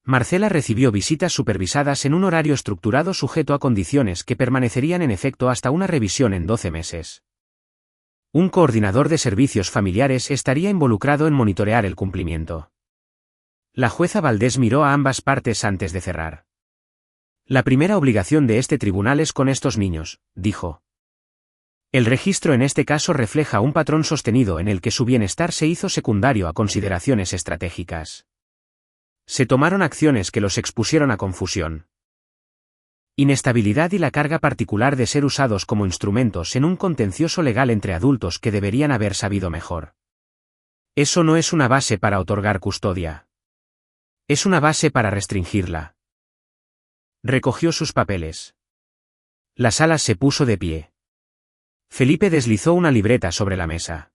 Marcela recibió visitas supervisadas en un horario estructurado sujeto a condiciones que permanecerían en efecto hasta una revisión en 12 meses. Un coordinador de servicios familiares estaría involucrado en monitorear el cumplimiento. La jueza Valdés miró a ambas partes antes de cerrar. La primera obligación de este tribunal es con estos niños, dijo. El registro en este caso refleja un patrón sostenido en el que su bienestar se hizo secundario a consideraciones estratégicas. Se tomaron acciones que los expusieron a confusión. Inestabilidad y la carga particular de ser usados como instrumentos en un contencioso legal entre adultos que deberían haber sabido mejor. Eso no es una base para otorgar custodia. Es una base para restringirla. Recogió sus papeles. La sala se puso de pie. Felipe deslizó una libreta sobre la mesa.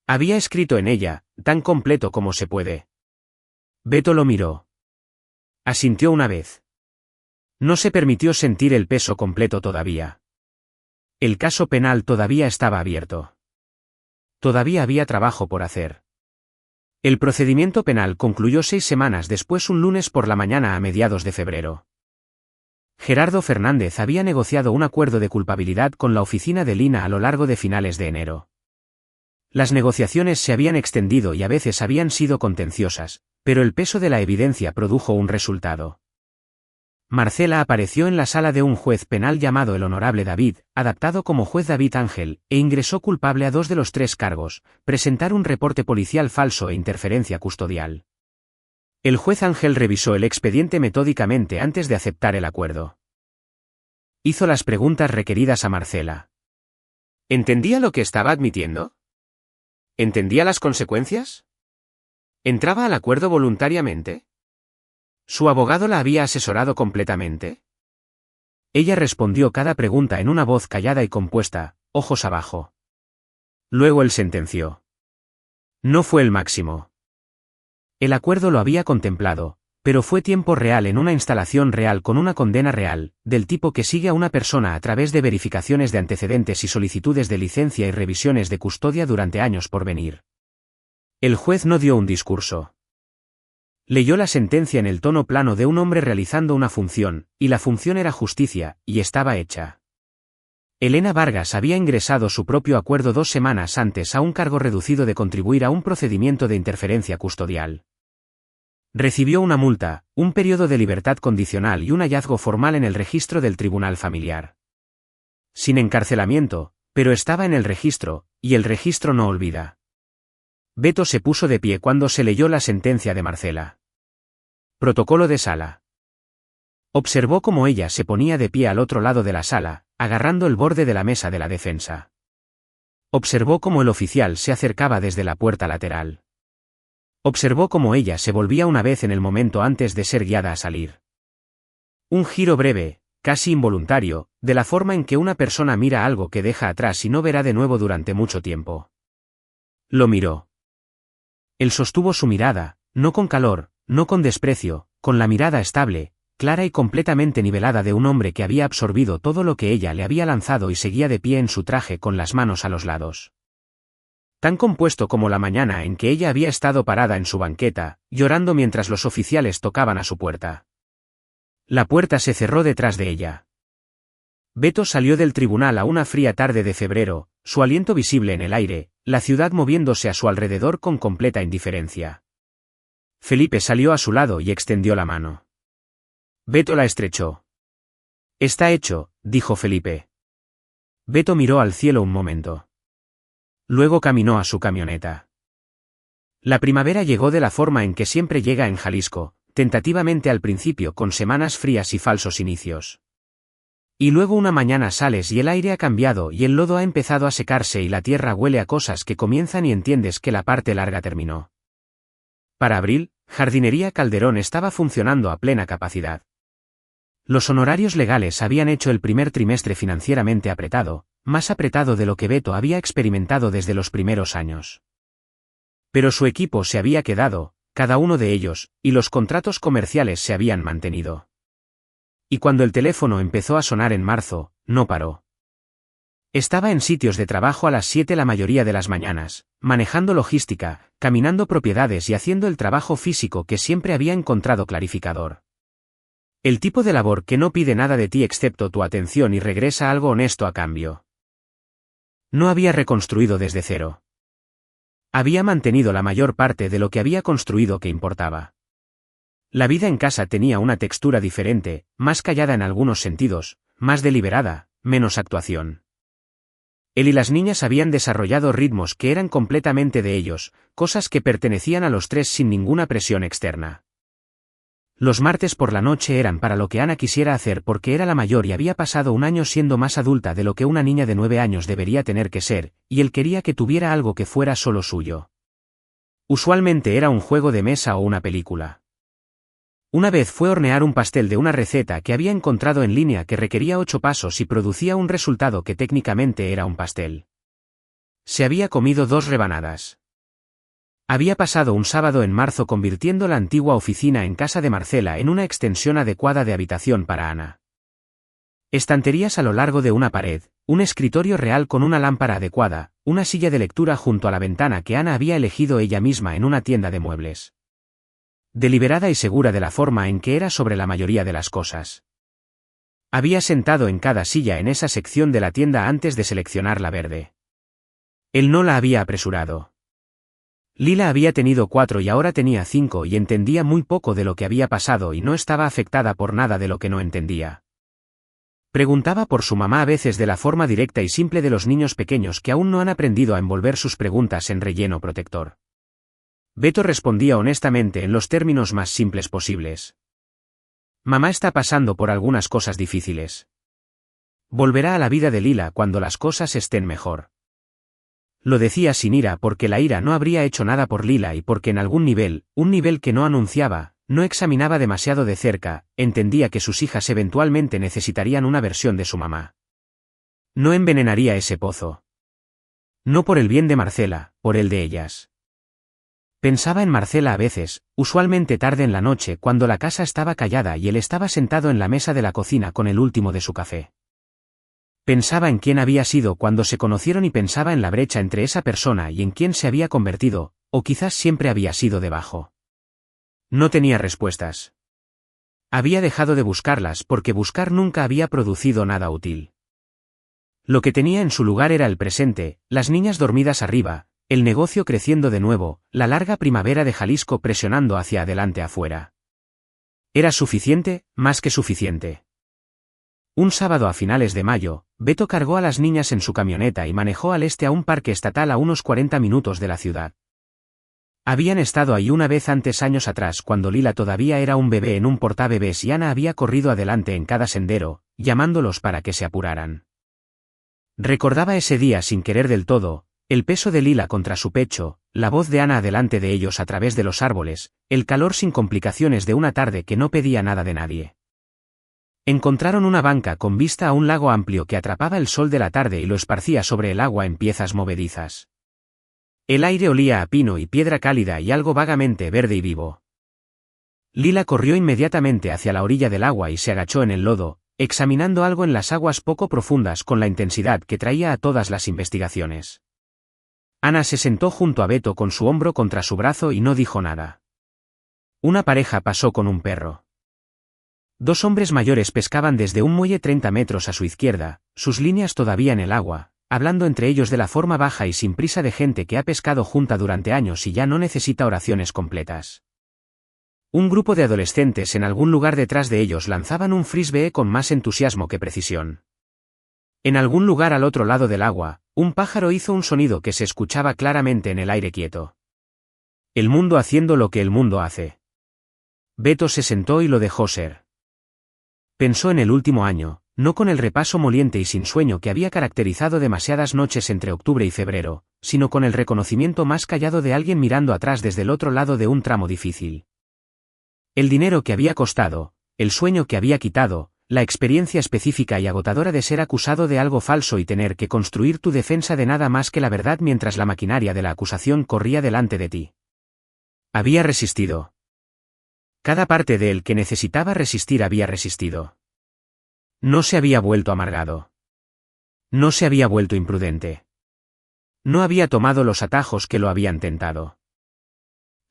Había escrito en ella, tan completo como se puede. Beto lo miró. Asintió una vez. No se permitió sentir el peso completo todavía. El caso penal todavía estaba abierto. Todavía había trabajo por hacer. El procedimiento penal concluyó 6 semanas después, un lunes por la mañana a mediados de febrero. Gerardo Fernández había negociado un acuerdo de culpabilidad con la oficina de Lina a lo largo de finales de enero. Las negociaciones se habían extendido y a veces habían sido contenciosas, pero el peso de la evidencia produjo un resultado. Marcela apareció en la sala de un juez penal llamado el Honorable David, adaptado como juez David Ángel, e ingresó culpable a 2 de los 3 cargos: presentar un reporte policial falso e interferencia custodial. El juez Ángel revisó el expediente metódicamente antes de aceptar el acuerdo. Hizo las preguntas requeridas a Marcela. ¿Entendía lo que estaba admitiendo? ¿Entendía las consecuencias? ¿Entraba al acuerdo voluntariamente? ¿Su abogado la había asesorado completamente? Ella respondió cada pregunta en una voz callada y compuesta, ojos abajo. Luego él sentenció. No fue el máximo. El acuerdo lo había contemplado, pero fue tiempo real en una instalación real con una condena real, del tipo que sigue a una persona a través de verificaciones de antecedentes y solicitudes de licencia y revisiones de custodia durante años por venir. El juez no dio un discurso. Leyó la sentencia en el tono plano de un hombre realizando una función, y la función era justicia, y estaba hecha. Elena Vargas había ingresado su propio acuerdo 2 semanas antes a un cargo reducido de contribuir a un procedimiento de interferencia custodial. Recibió una multa, un periodo de libertad condicional y un hallazgo formal en el registro del Tribunal Familiar. Sin encarcelamiento, pero estaba en el registro, y el registro no olvida. Beto se puso de pie cuando se leyó la sentencia de Marcela. Protocolo de sala. Observó cómo ella se ponía de pie al otro lado de la sala, agarrando el borde de la mesa de la defensa. Observó cómo el oficial se acercaba desde la puerta lateral. Observó cómo ella se volvía una vez en el momento antes de ser guiada a salir. Un giro breve, casi involuntario, de la forma en que una persona mira algo que deja atrás y no verá de nuevo durante mucho tiempo. Lo miró. Él sostuvo su mirada, no con calor, no con desprecio, con la mirada estable, clara y completamente nivelada de un hombre que había absorbido todo lo que ella le había lanzado y seguía de pie en su traje con las manos a los lados. Tan compuesto como la mañana en que ella había estado parada en su banqueta, llorando mientras los oficiales tocaban a su puerta. La puerta se cerró detrás de ella. Beto salió del tribunal a una fría tarde de febrero, su aliento visible en el aire, la ciudad moviéndose a su alrededor con completa indiferencia. Felipe salió a su lado y extendió la mano. Beto la estrechó. Está hecho, dijo Felipe. Beto miró al cielo un momento. Luego caminó a su camioneta. La primavera llegó de la forma en que siempre llega en Jalisco, tentativamente al principio con semanas frías y falsos inicios. Y luego una mañana sales y el aire ha cambiado y el lodo ha empezado a secarse y la tierra huele a cosas que comienzan y entiendes que la parte larga terminó. Para abril, Jardinería Calderón estaba funcionando a plena capacidad. Los honorarios legales habían hecho el primer trimestre financieramente apretado, más apretado de lo que Beto había experimentado desde los primeros años. Pero su equipo se había quedado, cada uno de ellos, y los contratos comerciales se habían mantenido. Y cuando el teléfono empezó a sonar en marzo, no paró. Estaba en sitios de trabajo a las 7 la mayoría de las mañanas, manejando logística, caminando propiedades y haciendo el trabajo físico que siempre había encontrado clarificador. El tipo de labor que no pide nada de ti excepto tu atención y regresa algo honesto a cambio. No había reconstruido desde cero. Había mantenido la mayor parte de lo que había construido que importaba. La vida en casa tenía una textura diferente, más callada en algunos sentidos, más deliberada, menos actuación. Él y las niñas habían desarrollado ritmos que eran completamente de ellos, cosas que pertenecían a los tres sin ninguna presión externa. Los martes por la noche eran para lo que Ana quisiera hacer porque era la mayor y había pasado un año siendo más adulta de lo que una niña de 9 años debería tener que ser, y él quería que tuviera algo que fuera solo suyo. Usualmente era un juego de mesa o una película. Una vez fue hornear un pastel de una receta que había encontrado en línea que requería 8 pasos y producía un resultado que técnicamente era un pastel. Se había comido 2 rebanadas. Había pasado un sábado en marzo convirtiendo la antigua oficina en casa de Marcela en una extensión adecuada de habitación para Ana. Estanterías a lo largo de una pared, un escritorio real con una lámpara adecuada, una silla de lectura junto a la ventana que Ana había elegido ella misma en una tienda de muebles. Deliberada y segura de la forma en que era sobre la mayoría de las cosas. Había sentado en cada silla en esa sección de la tienda antes de seleccionar la verde. Él no la había apresurado. Lila había tenido 4 y ahora tenía 5 y entendía muy poco de lo que había pasado y no estaba afectada por nada de lo que no entendía. Preguntaba por su mamá a veces de la forma directa y simple de los niños pequeños que aún no han aprendido a envolver sus preguntas en relleno protector. Beto respondía honestamente en los términos más simples posibles. Mamá está pasando por algunas cosas difíciles. Volverá a la vida de Lila cuando las cosas estén mejor. Lo decía sin ira porque la ira no habría hecho nada por Lila y porque en algún nivel, un nivel que no anunciaba, no examinaba demasiado de cerca, entendía que sus hijas eventualmente necesitarían una versión de su mamá. No envenenaría ese pozo. No por el bien de Marcela, por el de ellas. Pensaba en Marcela a veces, usualmente tarde en la noche cuando la casa estaba callada y él estaba sentado en la mesa de la cocina con el último de su café. Pensaba en quién había sido cuando se conocieron y pensaba en la brecha entre esa persona y en quién se había convertido, o quizás siempre había sido debajo. No tenía respuestas. Había dejado de buscarlas porque buscar nunca había producido nada útil. Lo que tenía en su lugar era el presente, las niñas dormidas arriba, el negocio creciendo de nuevo, la larga primavera de Jalisco presionando hacia adelante afuera. Era suficiente, más que suficiente. Un sábado a finales de mayo, Beto cargó a las niñas en su camioneta y manejó al este a un parque estatal a unos 40 minutos de la ciudad. Habían estado ahí una vez antes años atrás cuando Lila todavía era un bebé en un portabebés y Ana había corrido adelante en cada sendero, llamándolos para que se apuraran. Recordaba ese día sin querer del todo, el peso de Lila contra su pecho, la voz de Ana adelante de ellos a través de los árboles, el calor sin complicaciones de una tarde que no pedía nada de nadie. Encontraron una banca con vista a un lago amplio que atrapaba el sol de la tarde y lo esparcía sobre el agua en piezas movedizas. El aire olía a pino y piedra cálida y algo vagamente verde y vivo. Lila corrió inmediatamente hacia la orilla del agua y se agachó en el lodo, examinando algo en las aguas poco profundas con la intensidad que traía a todas las investigaciones. Ana se sentó junto a Beto con su hombro contra su brazo y no dijo nada. Una pareja pasó con un perro. 2 hombres mayores pescaban desde un muelle 30 metros a su izquierda, sus líneas todavía en el agua, hablando entre ellos de la forma baja y sin prisa de gente que ha pescado junta durante años y ya no necesita oraciones completas. Un grupo de adolescentes en algún lugar detrás de ellos lanzaban un frisbee con más entusiasmo que precisión. En algún lugar al otro lado del agua, un pájaro hizo un sonido que se escuchaba claramente en el aire quieto. El mundo haciendo lo que el mundo hace. Beto se sentó y lo dejó ser. Pensó en el último año, no con el repaso moliente y sin sueño que había caracterizado demasiadas noches entre octubre y febrero, sino con el reconocimiento más callado de alguien mirando atrás desde el otro lado de un tramo difícil. El dinero que había costado, el sueño que había quitado, la experiencia específica y agotadora de ser acusado de algo falso y tener que construir tu defensa de nada más que la verdad mientras la maquinaria de la acusación corría delante de ti. Había resistido. Cada parte de él que necesitaba resistir había resistido. No se había vuelto amargado. No se había vuelto imprudente. No había tomado los atajos que lo habían tentado.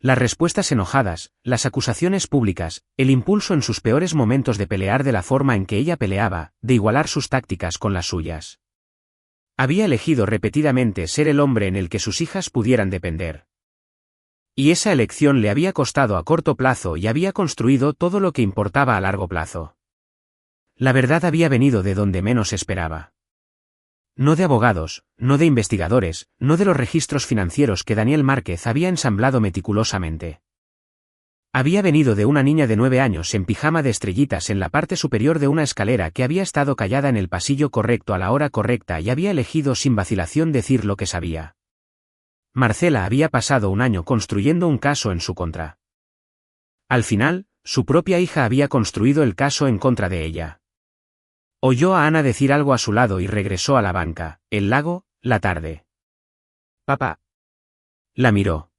Las respuestas enojadas, las acusaciones públicas, el impulso en sus peores momentos de pelear de la forma en que ella peleaba, de igualar sus tácticas con las suyas. Había elegido repetidamente ser el hombre en el que sus hijas pudieran depender. Y esa elección le había costado a corto plazo y había construido todo lo que importaba a largo plazo. La verdad había venido de donde menos esperaba. No de abogados, no de investigadores, no de los registros financieros que Daniel Márquez había ensamblado meticulosamente. Había venido de una niña de 9 años en pijama de estrellitas en la parte superior de una escalera que había estado callada en el pasillo correcto a la hora correcta y había elegido sin vacilación decir lo que sabía. Marcela había pasado un año construyendo un caso en su contra. Al final, su propia hija había construido el caso en contra de ella. Oyó a Ana decir algo a su lado y regresó a la banca, el lago, la tarde. Papá. La miró.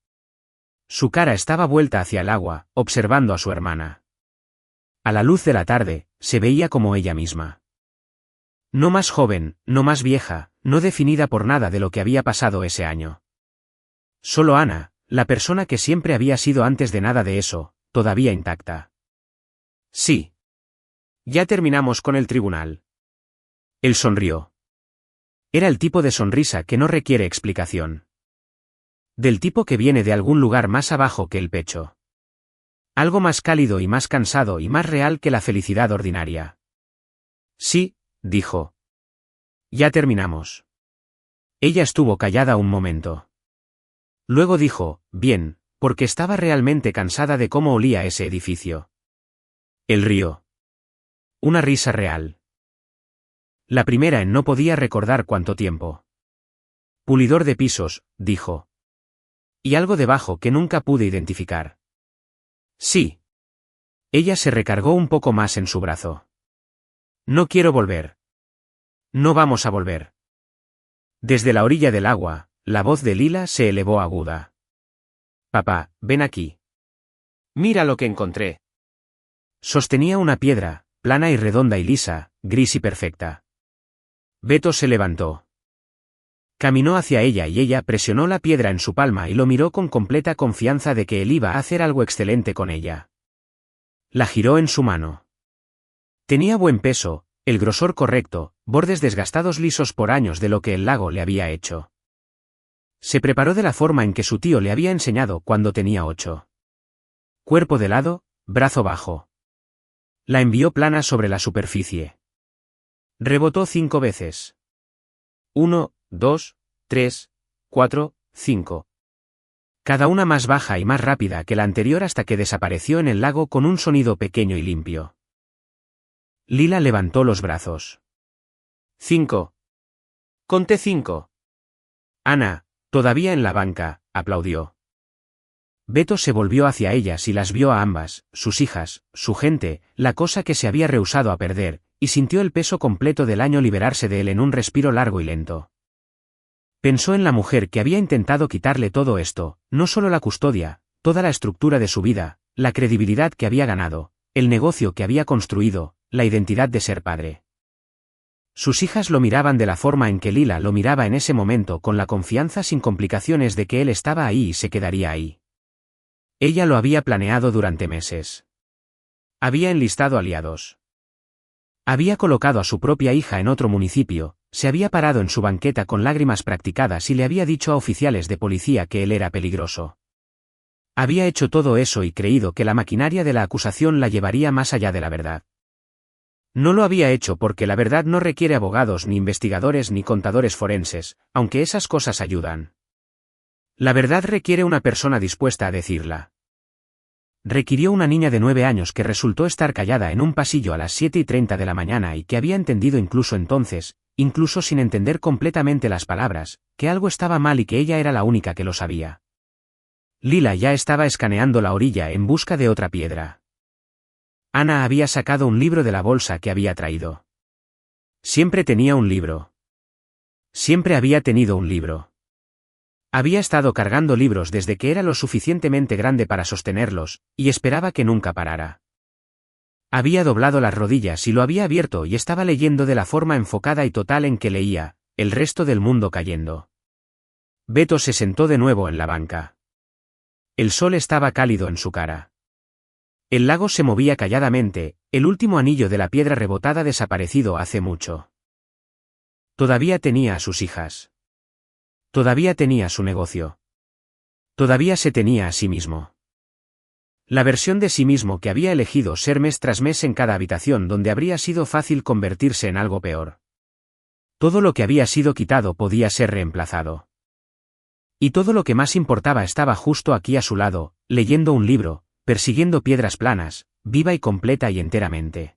Su cara estaba vuelta hacia el agua, observando a su hermana. A la luz de la tarde, se veía como ella misma. No más joven, no más vieja, no definida por nada de lo que había pasado ese año. Solo Ana, la persona que siempre había sido antes de nada de eso, todavía intacta. Sí. Ya terminamos con el tribunal. Él sonrió. Era el tipo de sonrisa que no requiere explicación. Del tipo que viene de algún lugar más abajo que el pecho. Algo más cálido y más cansado y más real que la felicidad ordinaria. Sí, dijo. Ya terminamos. Ella estuvo callada un momento. Luego dijo, bien, porque estaba realmente cansada de cómo olía ese edificio. Él rió. Una risa real. La primera en no podía recordar cuánto tiempo. Pulidor de pisos, dijo. Y algo debajo que nunca pude identificar. Sí. Ella se recargó un poco más en su brazo. No quiero volver. No vamos a volver. Desde la orilla del agua, la voz de Lila se elevó aguda. Papá, ven aquí. Mira lo que encontré. Sostenía una piedra, plana y redonda y lisa, gris y perfecta. Beto se levantó. Caminó hacia ella y ella presionó la piedra en su palma y lo miró con completa confianza de que él iba a hacer algo excelente con ella. La giró en su mano. Tenía buen peso, el grosor correcto, bordes desgastados lisos por años de lo que el lago le había hecho. Se preparó de la forma en que su tío le había enseñado cuando tenía 8. Cuerpo de lado, brazo bajo. La envió plana sobre la superficie. Rebotó 5 veces. 1, 2, 3, 4, 5. Cada una más baja y más rápida que la anterior hasta que desapareció en el lago con un sonido pequeño y limpio. Lila levantó los brazos. 5. Conté 5. Ana, todavía en la banca, aplaudió. Beto se volvió hacia ellas y las vio a ambas, sus hijas, su gente, la cosa que se había rehusado a perder, y sintió el peso completo del año liberarse de él en un respiro largo y lento. Pensó en la mujer que había intentado quitarle todo esto, no solo la custodia, toda la estructura de su vida, la credibilidad que había ganado, el negocio que había construido, la identidad de ser padre. Sus hijas lo miraban de la forma en que Lila lo miraba en ese momento, con la confianza sin complicaciones de que él estaba ahí y se quedaría ahí. Ella lo había planeado durante meses. Había enlistado aliados. Había colocado a su propia hija en otro municipio, se había parado en su banqueta con lágrimas practicadas y le había dicho a oficiales de policía que él era peligroso. Había hecho todo eso y creído que la maquinaria de la acusación la llevaría más allá de la verdad. No lo había hecho porque la verdad no requiere abogados ni investigadores ni contadores forenses, aunque esas cosas ayudan. La verdad requiere una persona dispuesta a decirla. Requirió una niña de 9 años que resultó estar callada en un pasillo a las 7:30 de la mañana y que había entendido incluso entonces, incluso sin entender completamente las palabras, que algo estaba mal y que ella era la única que lo sabía. Lila ya estaba escaneando la orilla en busca de otra piedra. Ana había sacado un libro de la bolsa que había traído. Siempre tenía un libro. Siempre había tenido un libro. Había estado cargando libros desde que era lo suficientemente grande para sostenerlos, y esperaba que nunca parara. Había doblado las rodillas y lo había abierto y estaba leyendo de la forma enfocada y total en que leía, el resto del mundo cayendo. Beto se sentó de nuevo en la banca. El sol estaba cálido en su cara. El lago se movía calladamente, el último anillo de la piedra rebotada desaparecido hace mucho. Todavía tenía a sus hijas. Todavía tenía su negocio. Todavía se tenía a sí mismo. La versión de sí mismo que había elegido ser mes tras mes en cada habitación donde habría sido fácil convertirse en algo peor. Todo lo que había sido quitado podía ser reemplazado. Y todo lo que más importaba estaba justo aquí a su lado, leyendo un libro, persiguiendo piedras planas, viva y completa y enteramente.